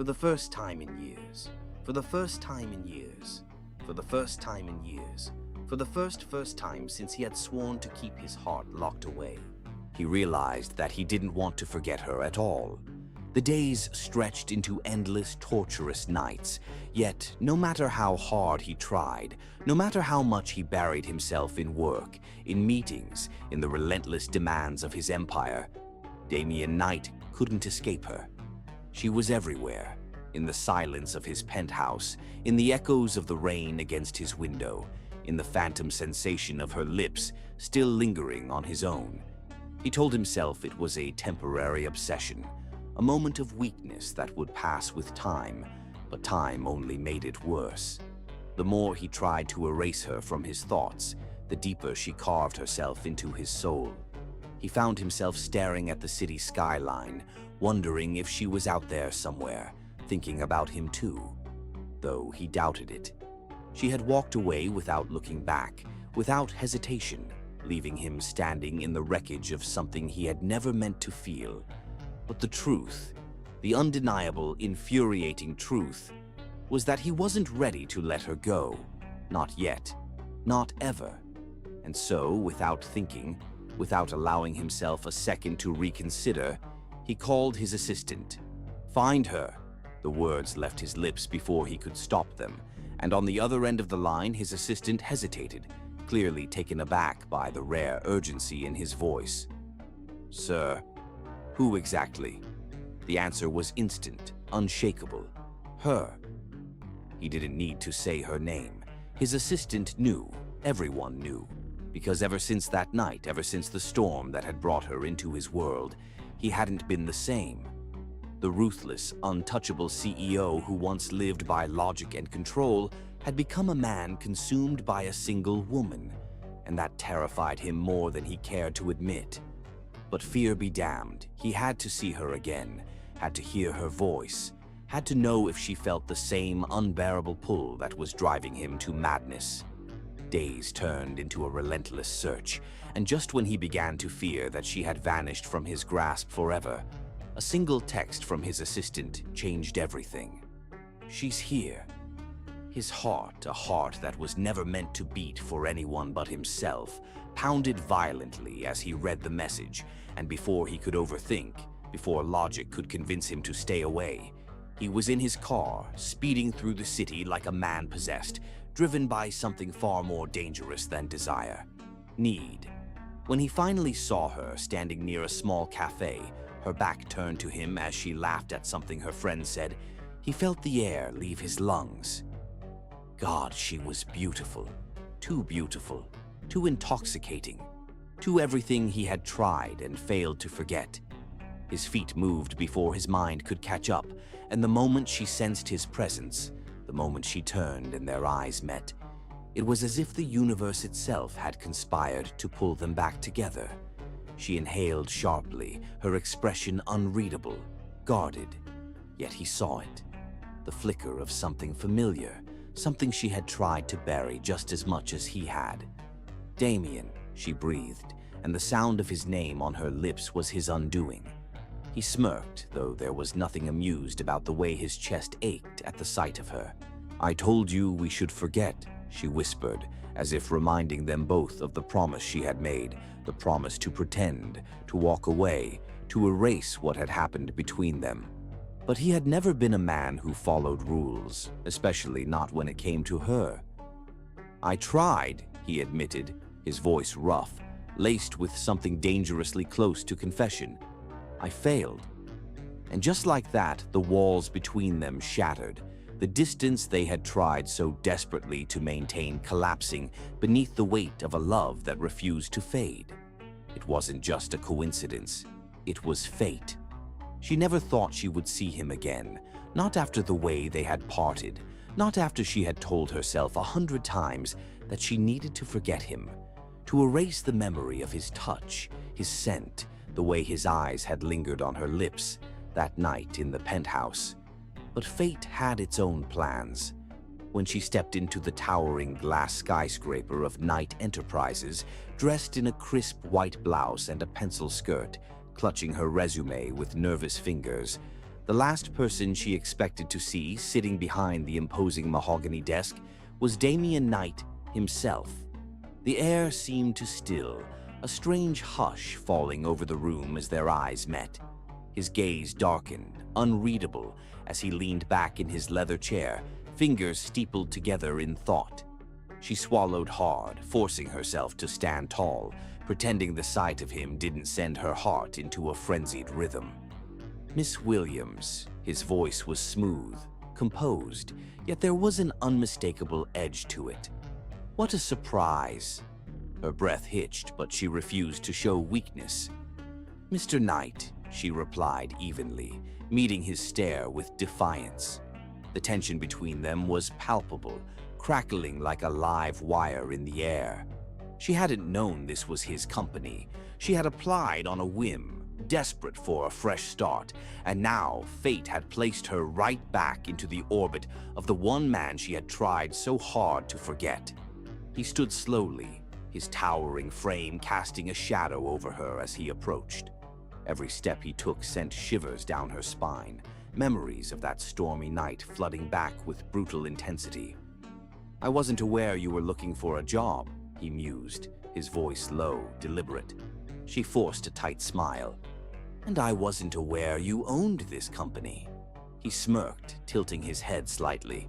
For the first time in years, for the first time in years, for the first time in years, for the first time since he had sworn to keep his heart locked away, he realized that he didn't want to forget her at all. The days stretched into endless, torturous nights, yet no matter how hard he tried, no matter how much he buried himself in work, in meetings, in the relentless demands of his empire, Damien Knight couldn't escape her. She was everywhere, in the silence of his penthouse, in the echoes of the rain against his window, in the phantom sensation of her lips still lingering on his own. He told himself it was a temporary obsession, a moment of weakness that would pass with time, but time only made it worse. The more he tried to erase her from his thoughts, the deeper she carved herself into his soul. He found himself staring at the city skyline, wondering if she was out there somewhere, thinking about him too, though he doubted it. She had walked away without looking back, without hesitation, leaving him standing in the wreckage of something he had never meant to feel. But the truth, the undeniable, infuriating truth, was that he wasn't ready to let her go. Not yet. Not ever. And so, without thinking, without allowing himself a second to reconsider, he called his assistant. "Find her." The words left his lips before he could stop them, and on the other end of the line his assistant hesitated, clearly taken aback by the rare urgency in his voice. "Sir, who exactly?" The answer was instant, unshakable. Her. He didn't need to say her name. His assistant knew, everyone knew, because ever since that night, ever since the storm that had brought her into his world, he hadn't been the same. The ruthless, untouchable CEO who once lived by logic and control had become a man consumed by a single woman, and that terrified him more than he cared to admit. But fear be damned, he had to see her again, had to hear her voice, had to know if she felt the same unbearable pull that was driving him to madness. Days turned into a relentless search, and just when he began to fear that she had vanished from his grasp forever, a single text from his assistant changed everything. "She's here." His heart, a heart that was never meant to beat for anyone but himself, pounded violently as he read the message, and before he could overthink, before logic could convince him to stay away, he was in his car, speeding through the city like a man possessed, driven by something far more dangerous than desire. Need. When he finally saw her standing near a small cafe, her back turned to him as she laughed at something her friend said, he felt the air leave his lungs. God, she was beautiful. Too intoxicating, too everything he had tried and failed to forget. His feet moved before his mind could catch up, and the moment she sensed his presence, the moment she turned and their eyes met, it was as if the universe itself had conspired to pull them back together. She inhaled sharply, her expression unreadable, guarded, yet he saw it. The flicker of something familiar, something she had tried to bury just as much as he had. "Damien," she breathed, and the sound of his name on her lips was his undoing. He smirked, though there was nothing amused about the way his chest ached at the sight of her. "I told you we should forget," she whispered, as if reminding them both of the promise she had made, the promise to pretend, to walk away, to erase what had happened between them. But he had never been a man who followed rules, especially not when it came to her. "I tried," he admitted, his voice rough, laced with something dangerously close to confession. "I failed." And just like that, the walls between them shattered, the distance they had tried so desperately to maintain collapsing beneath the weight of a love that refused to fade. It wasn't just a coincidence, it was fate. She never thought she would see him again, not after the way they had parted, not after she had told herself 100 times that she needed to forget him, to erase the memory of his touch, his scent, the way his eyes had lingered on her lips that night in the penthouse. But fate had its own plans. When she stepped into the towering glass skyscraper of Knight Enterprises, dressed in a crisp white blouse and a pencil skirt, clutching her resume with nervous fingers, The last person she expected to see sitting behind the imposing mahogany desk was Damien Knight himself. The air seemed to still, a strange hush falling over the room as their eyes met. His gaze darkened, unreadable, as he leaned back in his leather chair, fingers steepled together in thought. She swallowed hard, forcing herself to stand tall, pretending the sight of him didn't send her heart into a frenzied rhythm. "Miss Williams," his voice was smooth, composed, yet there was an unmistakable edge to it. "What a surprise!" Her breath hitched, but she refused to show weakness. "Mr. Knight," she replied evenly, meeting his stare with defiance. The tension between them was palpable, crackling like a live wire in the air. She hadn't known this was his company. She had applied on a whim, desperate for a fresh start, and now fate had placed her right back into the orbit of the one man she had tried so hard to forget. He stood slowly, his towering frame casting a shadow over her as he approached. Every step he took sent shivers down her spine, memories of that stormy night flooding back with brutal intensity. "I wasn't aware you were looking for a job," he mused, his voice low, deliberate. She forced a tight smile. "And I wasn't aware you owned this company." He smirked, tilting his head slightly.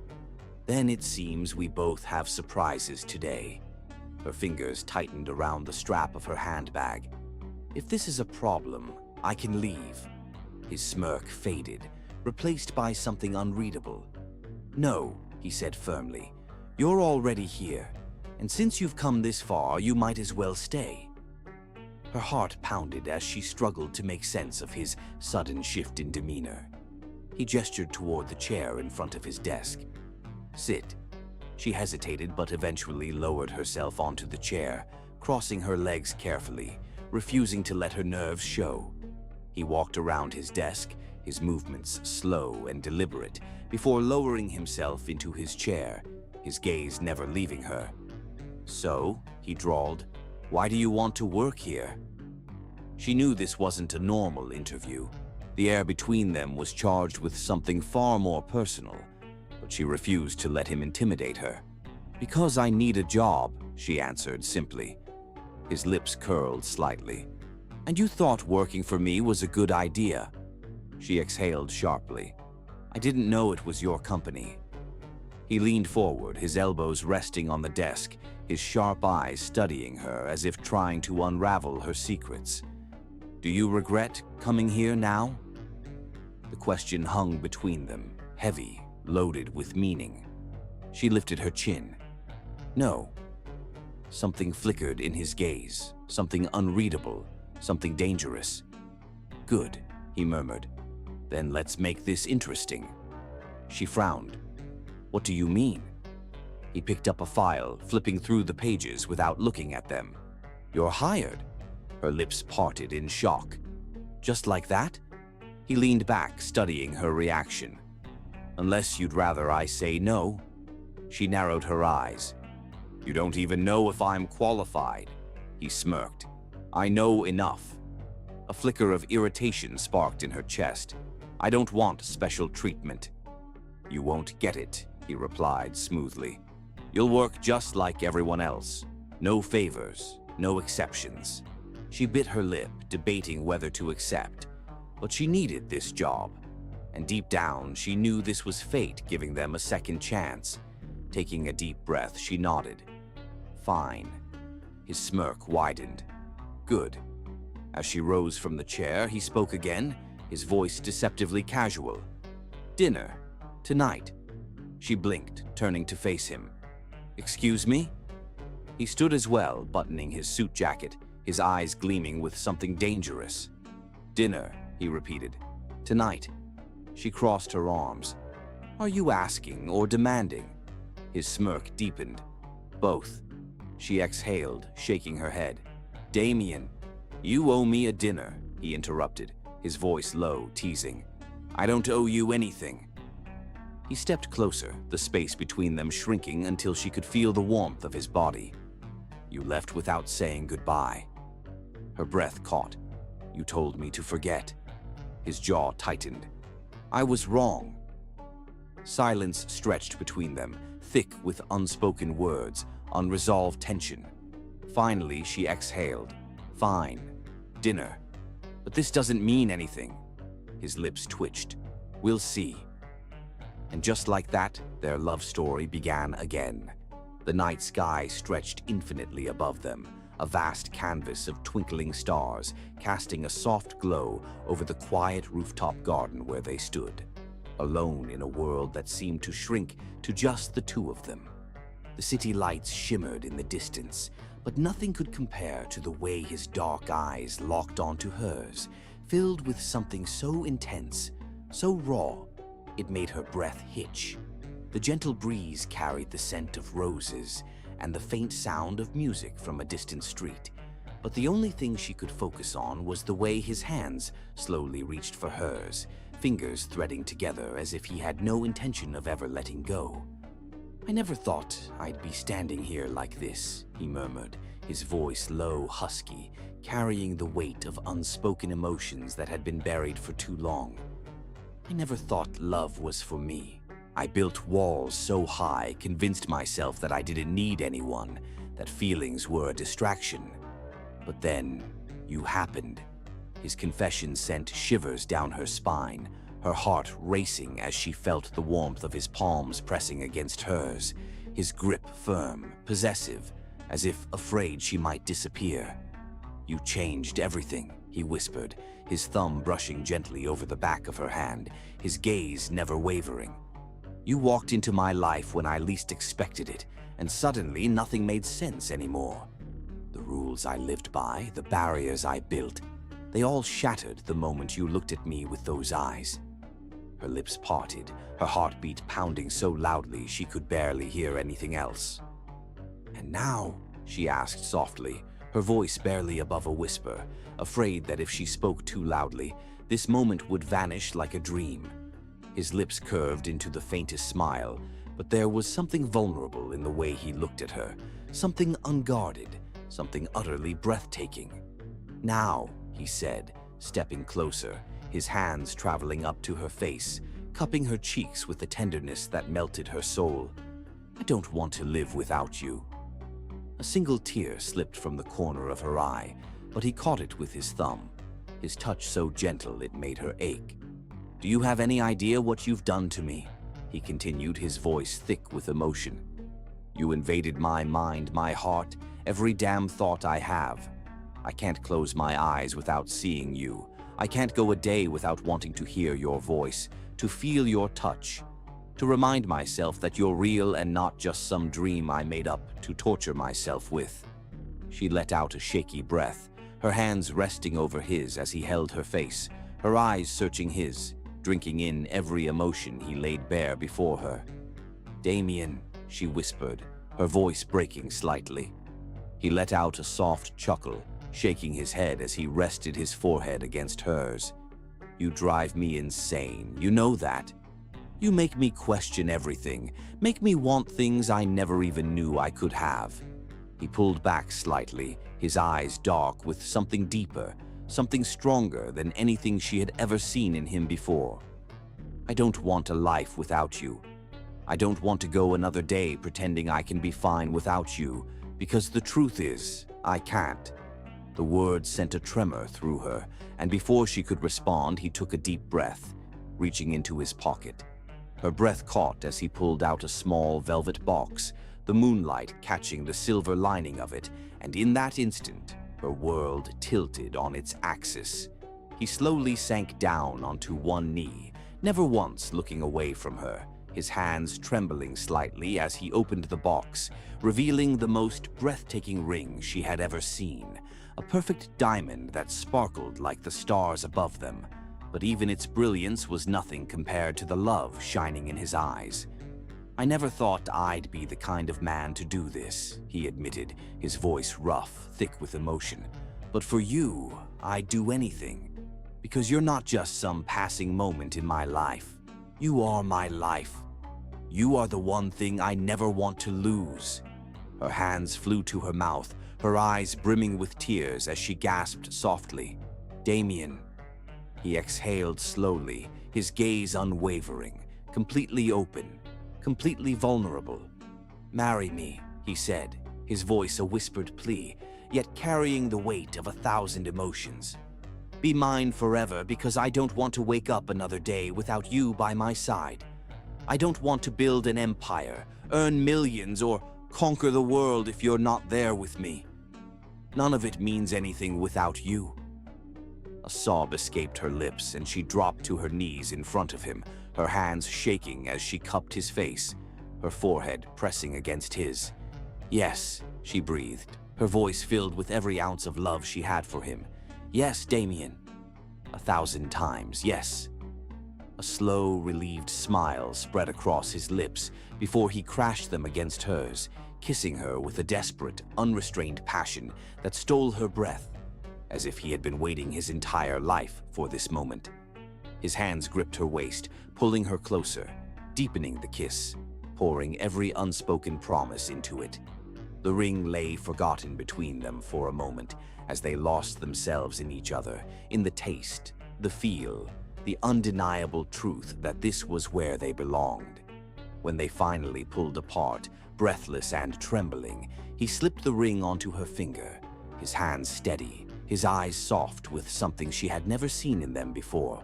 "Then it seems we both have surprises today." Her fingers tightened around the strap of her handbag. "If this is a problem, I can leave." His smirk faded, replaced by something unreadable. "No," he said firmly. "You're already here, and since you've come this far, you might as well stay." Her heart pounded as she struggled to make sense of his sudden shift in demeanor. He gestured toward the chair in front of his desk. "Sit." She hesitated but eventually lowered herself onto the chair, crossing her legs carefully, refusing to let her nerves show. He walked around his desk, his movements slow and deliberate, before lowering himself into his chair, his gaze never leaving her. "So," he drawled, "why do you want to work here?" She knew this wasn't a normal interview. The air between them was charged with something far more personal, but she refused to let him intimidate her. "Because I need a job," she answered simply. His lips curled slightly. "And you thought working for me was a good idea?" She exhaled sharply. "I didn't know it was your company." He leaned forward, his elbows resting on the desk, his sharp eyes studying her as if trying to unravel her secrets. "Do you regret coming here now?" The question hung between them, heavy, loaded with meaning. She lifted her chin. "No." Something flickered in his gaze, something unreadable, something dangerous. "Good," he murmured. "Then let's make this interesting." She frowned. "What do you mean?" He picked up a file, flipping through the pages without looking at them. "You're hired." Her lips parted in shock. "Just like that?" He leaned back, studying her reaction. "Unless you'd rather I say no." She narrowed her eyes. "You don't even know if I'm qualified." He smirked. "I know enough." A flicker of irritation sparked in her chest. "I don't want special treatment." "You won't get it," he replied smoothly. "You'll work just like everyone else. No favors, no exceptions." She bit her lip, debating whether to accept. But she needed this job. And deep down, she knew this was fate giving them a second chance. Taking a deep breath, she nodded. "Fine." His smirk widened. "Good." As she rose from the chair, he spoke again, his voice deceptively casual. "Dinner. Tonight." She blinked, turning to face him. "Excuse me?" He stood as well, buttoning his suit jacket, his eyes gleaming with something dangerous. "Dinner," he repeated. "Tonight." She crossed her arms. "Are you asking or demanding?" His smirk deepened. "Both." She exhaled, shaking her head. "Damien." "You owe me a dinner," he interrupted, his voice low, teasing. "I don't owe you anything." He stepped closer, the space between them shrinking until she could feel the warmth of his body. "You left without saying goodbye." Her breath caught. "You told me to forget." His jaw tightened. I was wrong. Silence stretched between them, thick with unspoken words, unresolved tension. Finally, she exhaled. Fine. Dinner. But this doesn't mean anything. His lips twitched. We'll see. And just like that, their love story began again. The night sky stretched infinitely above them, a vast canvas of twinkling stars, casting a soft glow over the quiet rooftop garden where they stood, alone in a world that seemed to shrink to just the two of them. The city lights shimmered in the distance, but nothing could compare to the way his dark eyes locked onto hers, filled with something so intense, so raw, it made her breath hitch. The gentle breeze carried the scent of roses and the faint sound of music from a distant street, but the only thing she could focus on was the way his hands slowly reached for hers, fingers threading together as if he had no intention of ever letting go. I never thought I'd be standing here like this, he murmured, his voice low, husky, carrying the weight of unspoken emotions that had been buried for too long. I never thought love was for me. I built walls so high, convinced myself that I didn't need anyone, that feelings were a distraction. But then, you happened. His confession sent shivers down her spine, her heart racing as she felt the warmth of his palms pressing against hers, his grip firm, possessive, as if afraid she might disappear. You changed everything, he whispered, his thumb brushing gently over the back of her hand, his gaze never wavering. You walked into my life when I least expected it, and suddenly nothing made sense anymore. The rules I lived by, the barriers I built, they all shattered the moment you looked at me with those eyes. Her lips parted, her heartbeat pounding so loudly she could barely hear anything else. And now, she asked softly, her voice barely above a whisper, afraid that if she spoke too loudly, this moment would vanish like a dream. His lips curved into the faintest smile, but there was something vulnerable in the way he looked at her, something unguarded, something utterly breathtaking. Now, he said, stepping closer, his hands traveling up to her face, cupping her cheeks with a tenderness that melted her soul. I don't want to live without you. A single tear slipped from the corner of her eye, but he caught it with his thumb, his touch so gentle it made her ache. Do you have any idea what you've done to me? He continued, his voice thick with emotion. You invaded my mind, my heart, every damn thought I have. I can't close my eyes without seeing you. I can't go a day without wanting to hear your voice, to feel your touch, to remind myself that you're real and not just some dream I made up to torture myself with. She let out a shaky breath, her hands resting over his as he held her face, her eyes searching his, drinking in every emotion he laid bare before her. Damien, she whispered, her voice breaking slightly. He let out a soft chuckle, shaking his head as he rested his forehead against hers. You drive me insane, you know that. You make me question everything, make me want things I never even knew I could have. He pulled back slightly, his eyes dark with something deeper, something stronger than anything she had ever seen in him before. I don't want a life without you. I don't want to go another day pretending I can be fine without you, because the truth is, I can't. The words sent a tremor through her, and before she could respond, he took a deep breath, reaching into his pocket. Her breath caught as he pulled out a small velvet box, the moonlight catching the silver lining of it, and in that instant, her world tilted on its axis. He slowly sank down onto one knee, never once looking away from her, his hands trembling slightly as he opened the box, revealing the most breathtaking ring she had ever seen, a perfect diamond that sparkled like the stars above them. But even its brilliance was nothing compared to the love shining in his eyes. I never thought I'd be the kind of man to do this, he admitted, his voice rough, thick with emotion. But for you, I'd do anything. Because you're not just some passing moment in my life. You are my life. You are the one thing I never want to lose. Her hands flew to her mouth, her eyes brimming with tears as she gasped softly, Damien. He exhaled slowly, his gaze unwavering, completely open, completely vulnerable. "Marry me," he said, his voice a whispered plea, yet carrying the weight of 1,000 emotions. "Be mine forever, because I don't want to wake up another day without you by my side. I don't want to build an empire, earn millions, or conquer the world if you're not there with me. None of it means anything without you." A sob escaped her lips, and she dropped to her knees in front of him, her hands shaking as she cupped his face, her forehead pressing against his. "Yes," she breathed, her voice filled with every ounce of love she had for him. "Yes, Damien. 1,000 times, yes." A slow, relieved smile spread across his lips before he crashed them against hers, kissing her with a desperate, unrestrained passion that stole her breath, as if he had been waiting his entire life for this moment. His hands gripped her waist, pulling her closer, deepening the kiss, pouring every unspoken promise into it. The ring lay forgotten between them for a moment as they lost themselves in each other, in the taste, the feel, the undeniable truth that this was where they belonged. When they finally pulled apart, breathless and trembling, he slipped the ring onto her finger, his hands steady, his eyes soft with something she had never seen in them before,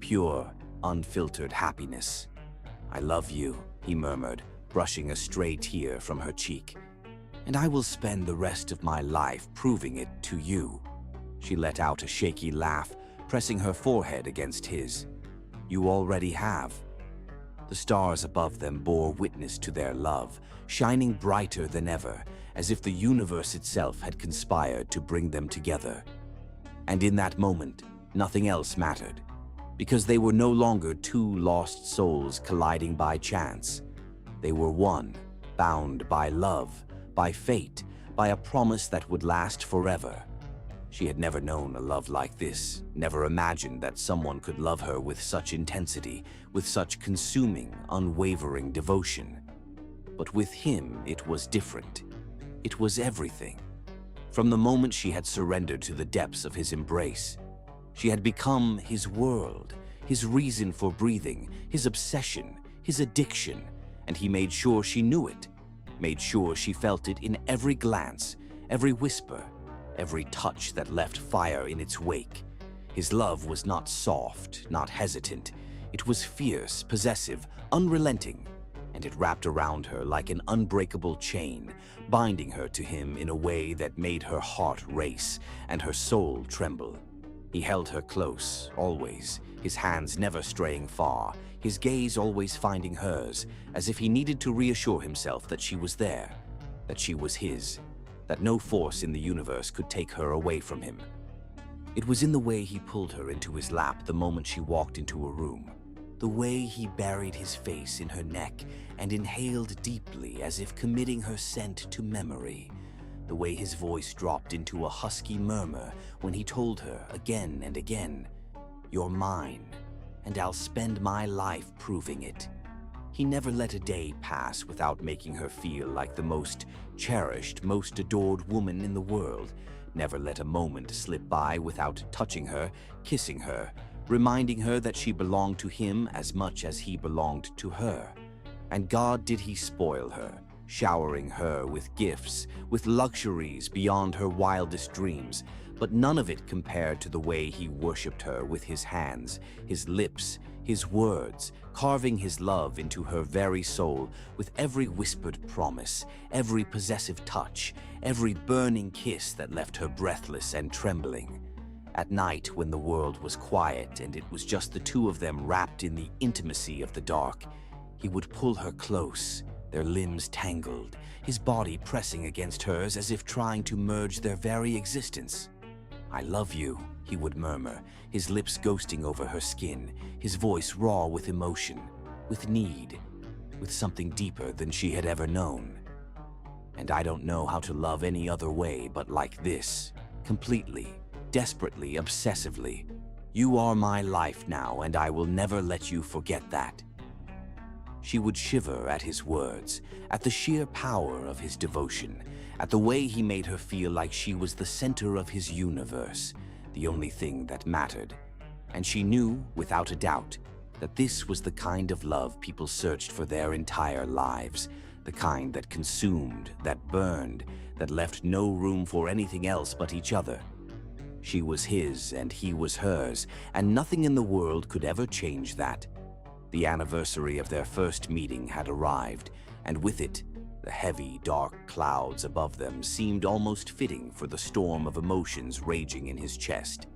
pure, unfiltered happiness. "I love you," he murmured, brushing a stray tear from her cheek. "And I will spend the rest of my life proving it to you." She let out a shaky laugh, pressing her forehead against his. "You already have." The stars above them bore witness to their love, shining brighter than ever, as if the universe itself had conspired to bring them together. And in that moment, nothing else mattered, because they were no longer two lost souls colliding by chance. They were one, bound by love, by fate, by a promise that would last forever. She had never known a love like this, never imagined that someone could love her with such intensity, with such consuming, unwavering devotion. But with him, it was different. It was everything. From the moment she had surrendered to the depths of his embrace, she had become his world, his reason for breathing, his obsession, his addiction, and he made sure she knew it, made sure she felt it in every glance, every whisper, every touch that left fire in its wake. His love was not soft, not hesitant. It was fierce, possessive, unrelenting, and it wrapped around her like an unbreakable chain, binding her to him in a way that made her heart race and her soul tremble. He held her close, always, his hands never straying far, his gaze always finding hers, as if he needed to reassure himself that she was there, that she was his, that no force in the universe could take her away from him. It was in the way he pulled her into his lap the moment she walked into a room, the way he buried his face in her neck and inhaled deeply as if committing her scent to memory, the way his voice dropped into a husky murmur when he told her again and again, "You're mine, and I'll spend my life proving it." He never let a day pass without making her feel like the most cherished, most adored woman in the world, never let a moment slip by without touching her, kissing her, reminding her that she belonged to him as much as he belonged to her. And God did he spoil her, showering her with gifts, with luxuries beyond her wildest dreams, but none of it compared to the way he worshipped her with his hands, his lips, his words, carving his love into her very soul with every whispered promise, every possessive touch, every burning kiss that left her breathless and trembling. At night, when the world was quiet and it was just the two of them wrapped in the intimacy of the dark, he would pull her close, their limbs tangled, his body pressing against hers as if trying to merge their very existence. "I love you," he would murmur, his lips ghosting over her skin, his voice raw with emotion, with need, with something deeper than she had ever known. "And I don't know how to love any other way but like this, completely, desperately, obsessively. You are my life now, and I will never let you forget that." She would shiver at his words, at the sheer power of his devotion, at the way he made her feel like she was the center of his universe, the only thing that mattered. And she knew, without a doubt, that this was the kind of love people searched for their entire lives, the kind that consumed, that burned, that left no room for anything else but each other. She was his and he was hers, and nothing in the world could ever change that. The anniversary of their first meeting had arrived, and with it, the heavy, dark clouds above them seemed almost fitting for the storm of emotions raging in his chest.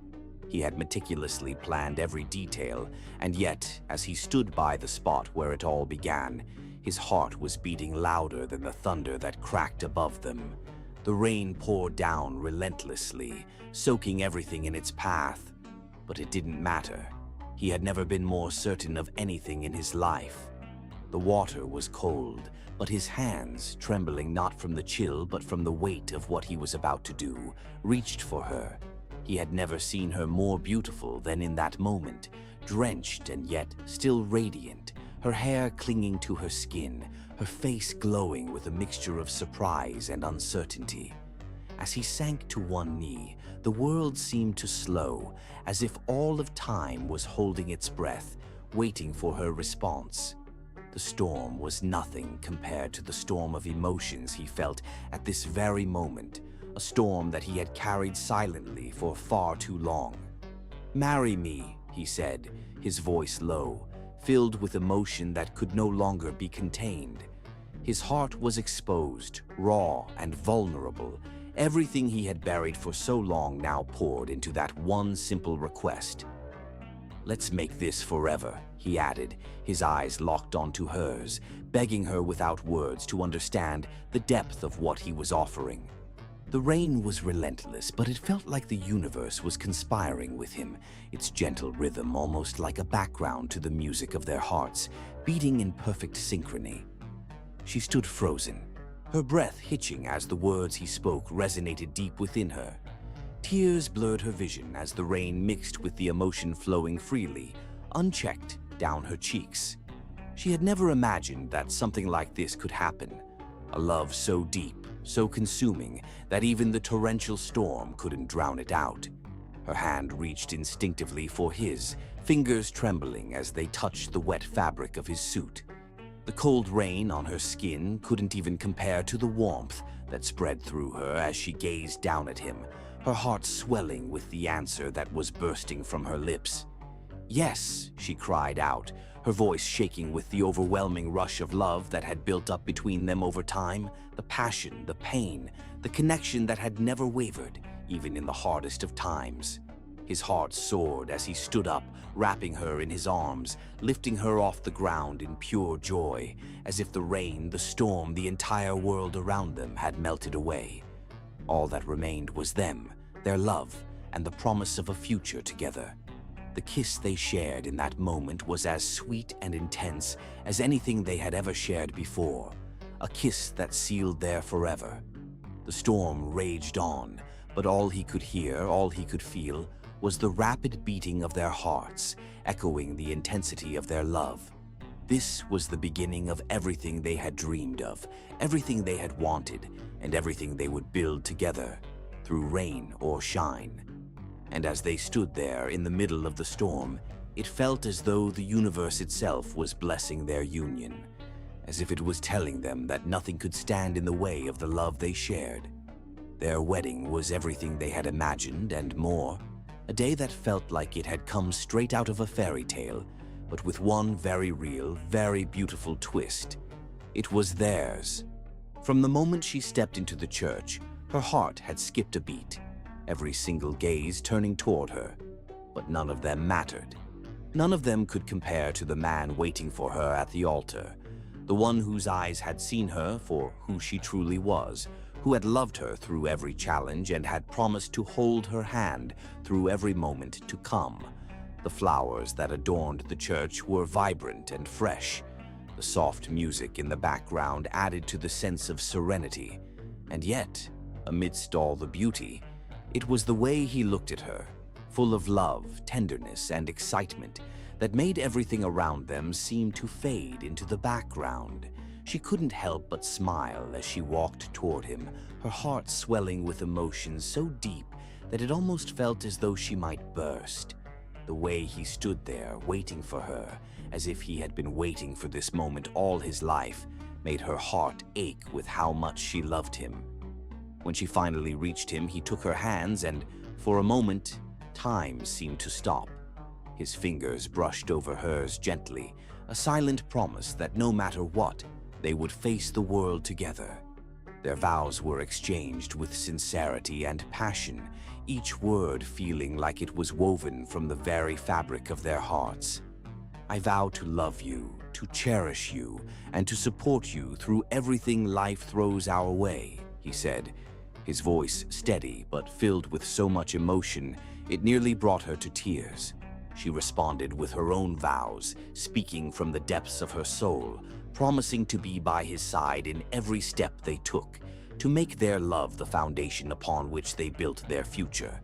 He had meticulously planned every detail, and yet, as he stood by the spot where it all began, his heart was beating louder than the thunder that cracked above them. The rain poured down relentlessly, soaking everything in its path. But it didn't matter. He had never been more certain of anything in his life. The water was cold, but his hands, trembling not from the chill but from the weight of what he was about to do, reached for her. He had never seen her more beautiful than in that moment, drenched and yet still radiant, her hair clinging to her skin, her face glowing with a mixture of surprise and uncertainty. As he sank to one knee, the world seemed to slow, as if all of time was holding its breath, waiting for her response. The storm was nothing compared to the storm of emotions he felt at this very moment, a storm that he had carried silently for far too long. "Marry me," he said, his voice low, filled with emotion that could no longer be contained. His heart was exposed, raw and vulnerable. Everything he had buried for so long now poured into that one simple request. "Let's make this forever," he added, his eyes locked onto hers, begging her without words to understand the depth of what he was offering. The rain was relentless, but it felt like the universe was conspiring with him, its gentle rhythm almost like a background to the music of their hearts, beating in perfect synchrony. She stood frozen, her breath hitching as the words he spoke resonated deep within her. Tears blurred her vision as the rain mixed with the emotion flowing freely, unchecked, down her cheeks. She had never imagined that something like this could happen, a love so deep, so consuming, that even the torrential storm couldn't drown it out. Her hand reached instinctively for his, fingers trembling as they touched the wet fabric of his suit. The cold rain on her skin couldn't even compare to the warmth that spread through her as she gazed down at him, her heart swelling with the answer that was bursting from her lips. "Yes," she cried out, her voice shaking with the overwhelming rush of love that had built up between them over time, the passion, the pain, the connection that had never wavered, even in the hardest of times. His heart soared as he stood up, wrapping her in his arms, lifting her off the ground in pure joy, as if the rain, the storm, the entire world around them had melted away. All that remained was them, their love, and the promise of a future together. The kiss they shared in that moment was as sweet and intense as anything they had ever shared before, a kiss that sealed their forever. The storm raged on, but all he could hear, all he could feel, was the rapid beating of their hearts, echoing the intensity of their love. This was the beginning of everything they had dreamed of, everything they had wanted, and everything they would build together, through rain or shine. And as they stood there in the middle of the storm, it felt as though the universe itself was blessing their union, as if it was telling them that nothing could stand in the way of the love they shared. Their wedding was everything they had imagined and more, a day that felt like it had come straight out of a fairy tale, but with one very real, very beautiful twist. It was theirs. From the moment she stepped into the church, her heart had skipped a beat, every single gaze turning toward her. But none of them mattered. None of them could compare to the man waiting for her at the altar, the one whose eyes had seen her for who she truly was, who had loved her through every challenge and had promised to hold her hand through every moment to come. The flowers that adorned the church were vibrant and fresh. The soft music in the background added to the sense of serenity. And yet, amidst all the beauty, it was the way he looked at her, full of love, tenderness, and excitement, that made everything around them seem to fade into the background. She couldn't help but smile as she walked toward him, her heart swelling with emotion so deep that it almost felt as though she might burst. The way he stood there, waiting for her, as if he had been waiting for this moment all his life, made her heart ache with how much she loved him. When she finally reached him, he took her hands and, for a moment, time seemed to stop. His fingers brushed over hers gently, a silent promise that no matter what, they would face the world together. Their vows were exchanged with sincerity and passion, each word feeling like it was woven from the very fabric of their hearts. "I vow to love you, to cherish you, and to support you through everything life throws our way," he said, his voice steady but filled with so much emotion it nearly brought her to tears. She responded with her own vows, speaking from the depths of her soul, promising to be by his side in every step they took, to make their love the foundation upon which they built their future.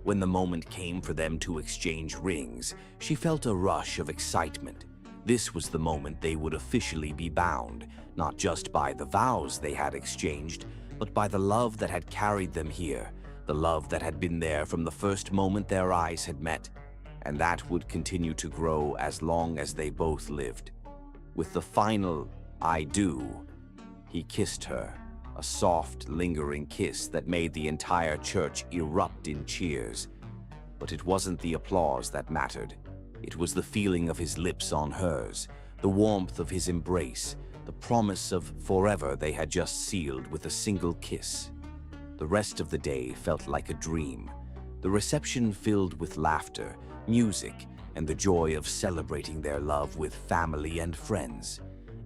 When the moment came for them to exchange rings, she felt a rush of excitement. This was the moment they would officially be bound, not just by the vows they had exchanged, but by the love that had carried them here, the love that had been there from the first moment their eyes had met, and that would continue to grow as long as they both lived. With the final "I do," he kissed her, a soft, lingering kiss that made the entire church erupt in cheers. But it wasn't the applause that mattered. It was the feeling of his lips on hers, the warmth of his embrace, the promise of forever they had just sealed with a single kiss. The rest of the day felt like a dream, the reception filled with laughter, music, and the joy of celebrating their love with family and friends.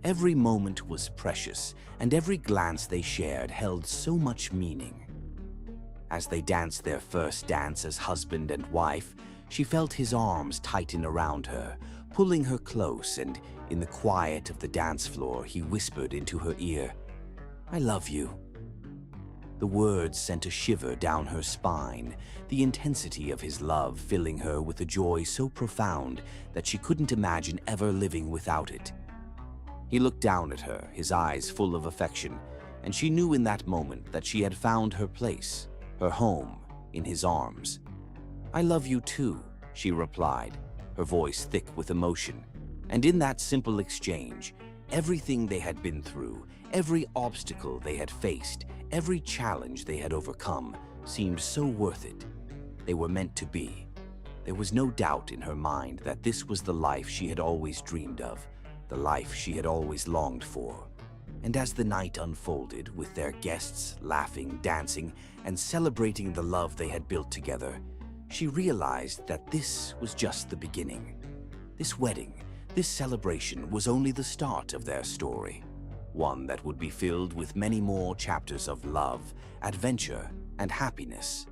Every moment was precious, and every glance they shared held so much meaning. As they danced their first dance as husband and wife, she felt his arms tighten around her, pulling her close, and in the quiet of the dance floor, he whispered into her ear, "I love you." The words sent a shiver down her spine, the intensity of his love filling her with a joy so profound that she couldn't imagine ever living without it. He looked down at her, his eyes full of affection, and she knew in that moment that she had found her place, her home, in his arms. "I love you too," she replied, her voice thick with emotion. And in that simple exchange, everything they had been through, every obstacle they had faced, every challenge they had overcome, seemed so worth it. They were meant to be. There was no doubt in her mind that this was the life she had always dreamed of, the life she had always longed for. And as the night unfolded, with their guests laughing, dancing, and celebrating the love they had built together, she realized that this was just the beginning. This wedding, this celebration was only the start of their story, one that would be filled with many more chapters of love, adventure, and happiness.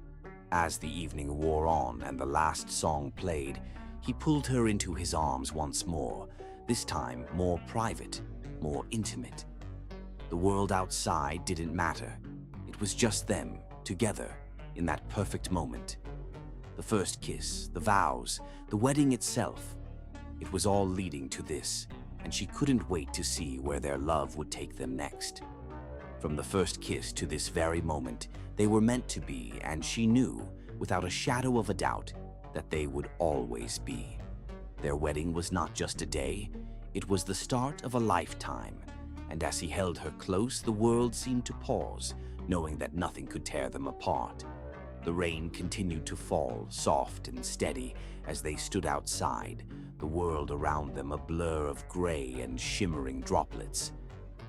As the evening wore on and the last song played, he pulled her into his arms once more, this time more private, more intimate. The world outside didn't matter. It was just them, together, in that perfect moment. The first kiss, the vows, the wedding itself. It was all leading to this, and she couldn't wait to see where their love would take them next. From the first kiss to this very moment, they were meant to be, and she knew, without a shadow of a doubt, that they would always be. Their wedding was not just a day, it was the start of a lifetime, and as he held her close, the world seemed to pause, knowing that nothing could tear them apart. The rain continued to fall, soft and steady, as they stood outside, the world around them a blur of gray and shimmering droplets.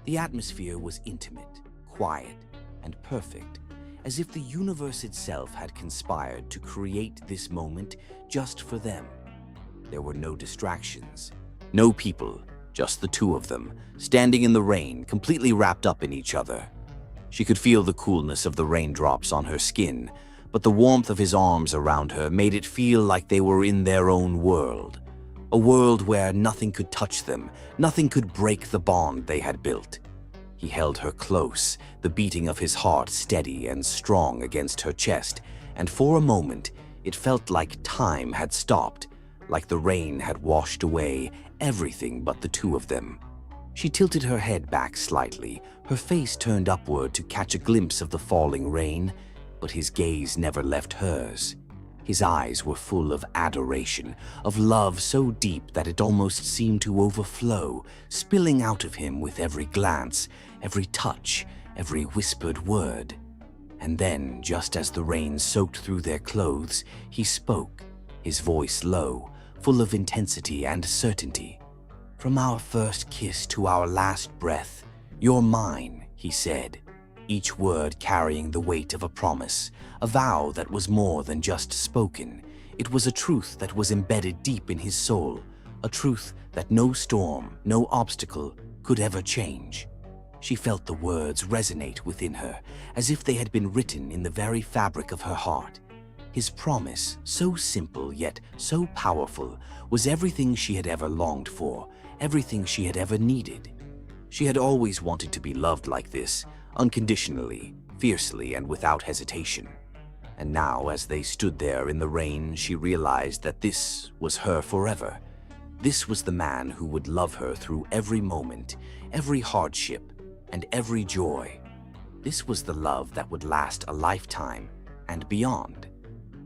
The atmosphere was intimate, quiet, and perfect, as if the universe itself had conspired to create this moment just for them. There were no distractions, no people, just the two of them, standing in the rain, completely wrapped up in each other. She could feel the coolness of the raindrops on her skin, but the warmth of his arms around her made it feel like they were in their own world. A world where nothing could touch them, nothing could break the bond they had built. He held her close, the beating of his heart steady and strong against her chest, and for a moment it felt like time had stopped, like the rain had washed away everything but the two of them. She tilted her head back slightly, her face turned upward to catch a glimpse of the falling rain, but his gaze never left hers. His eyes were full of adoration, of love so deep that it almost seemed to overflow, spilling out of him with every glance, every touch, every whispered word. And then, just as the rain soaked through their clothes, he spoke, his voice low, full of intensity and certainty. "From our first kiss to our last breath, you're mine," he said, each word carrying the weight of a promise, a vow that was more than just spoken. It was a truth that was embedded deep in his soul, a truth that no storm, no obstacle could ever change. She felt the words resonate within her, as if they had been written in the very fabric of her heart. His promise, so simple yet so powerful, was everything she had ever longed for, everything she had ever needed. She had always wanted to be loved like this, unconditionally, fiercely, and without hesitation. And now, as they stood there in the rain, she realized that this was her forever. This was the man who would love her through every moment, every hardship, and every joy. This was the love that would last a lifetime and beyond.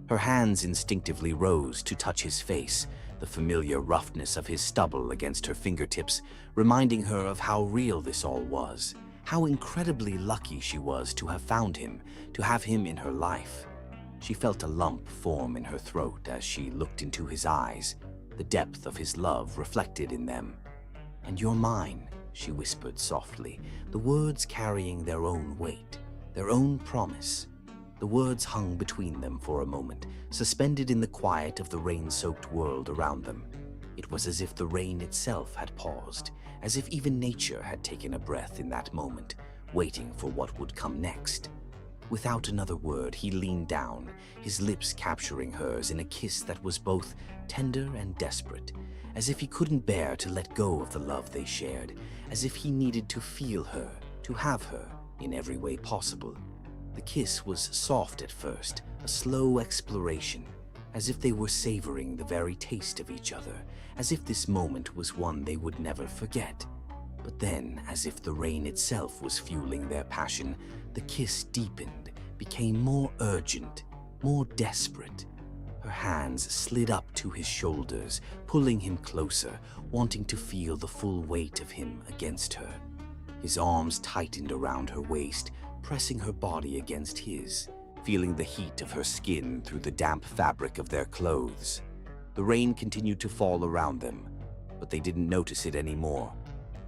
Her hands instinctively rose to touch his face, the familiar roughness of his stubble against her fingertips, reminding her of how real this all was, how incredibly lucky she was to have found him, to have him in her life. She felt a lump form in her throat as she looked into his eyes, the depth of his love reflected in them. "And you're mine," she whispered softly, the words carrying their own weight, their own promise. The words hung between them for a moment, suspended in the quiet of the rain-soaked world around them. It was as if the rain itself had paused, as if even nature had taken a breath in that moment, waiting for what would come next. Without another word, he leaned down, his lips capturing hers in a kiss that was both tender and desperate, as if he couldn't bear to let go of the love they shared, as if he needed to feel her, to have her, in every way possible. The kiss was soft at first, a slow exploration, as if they were savoring the very taste of each other, as if this moment was one they would never forget. But then, as if the rain itself was fueling their passion, the kiss deepened, became more urgent, more desperate. Her hands slid up to his shoulders, pulling him closer, wanting to feel the full weight of him against her. His arms tightened around her waist, pressing her body against his, feeling the heat of her skin through the damp fabric of their clothes. The rain continued to fall around them, but they didn't notice it anymore.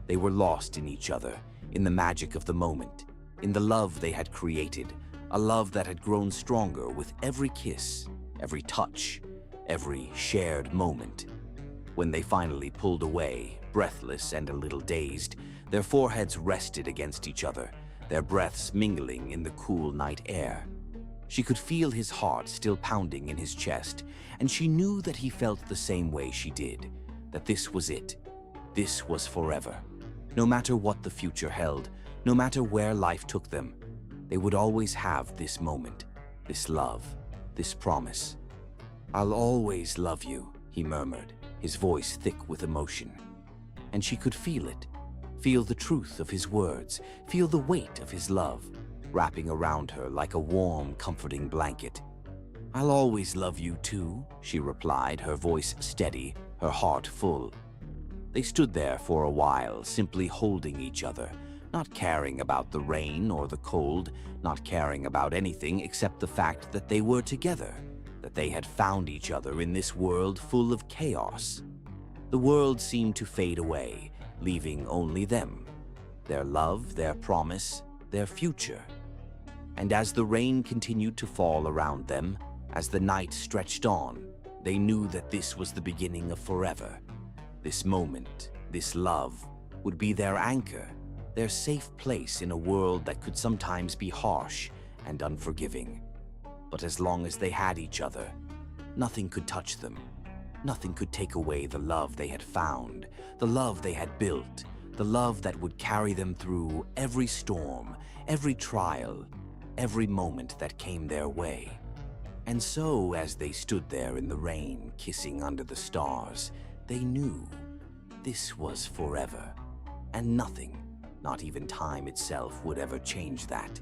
They were lost in each other, in the magic of the moment, in the love they had created, a love that had grown stronger with every kiss, every touch, every shared moment. When they finally pulled away, breathless and a little dazed, their foreheads rested against each other, their breaths mingling in the cool night air. She could feel his heart still pounding in his chest, and she knew that he felt the same way she did, that this was it. This was forever. No matter what the future held, no matter where life took them, they would always have this moment, this love, this promise. "I'll always love you," he murmured, his voice thick with emotion. And she could feel it, feel the truth of his words, feel the weight of his love, wrapping around her like a warm, comforting blanket. "I'll always love you too," she replied, her voice steady, her heart full. They stood there for a while, simply holding each other, not caring about the rain or the cold, not caring about anything except the fact that they were together, that they had found each other in this world full of chaos. The world seemed to fade away, leaving only them, their love, their promise, their future. And as the rain continued to fall around them, as the night stretched on, they knew that this was the beginning of forever. This moment, this love, would be their anchor, their safe place in a world that could sometimes be harsh and unforgiving. But as long as they had each other, nothing could touch them. Nothing could take away the love they had found, the love they had built, the love that would carry them through every storm, every trial, every moment that came their way. And so, as they stood there in the rain, kissing under the stars, they knew this was forever, and nothing, not even time itself, would ever change that.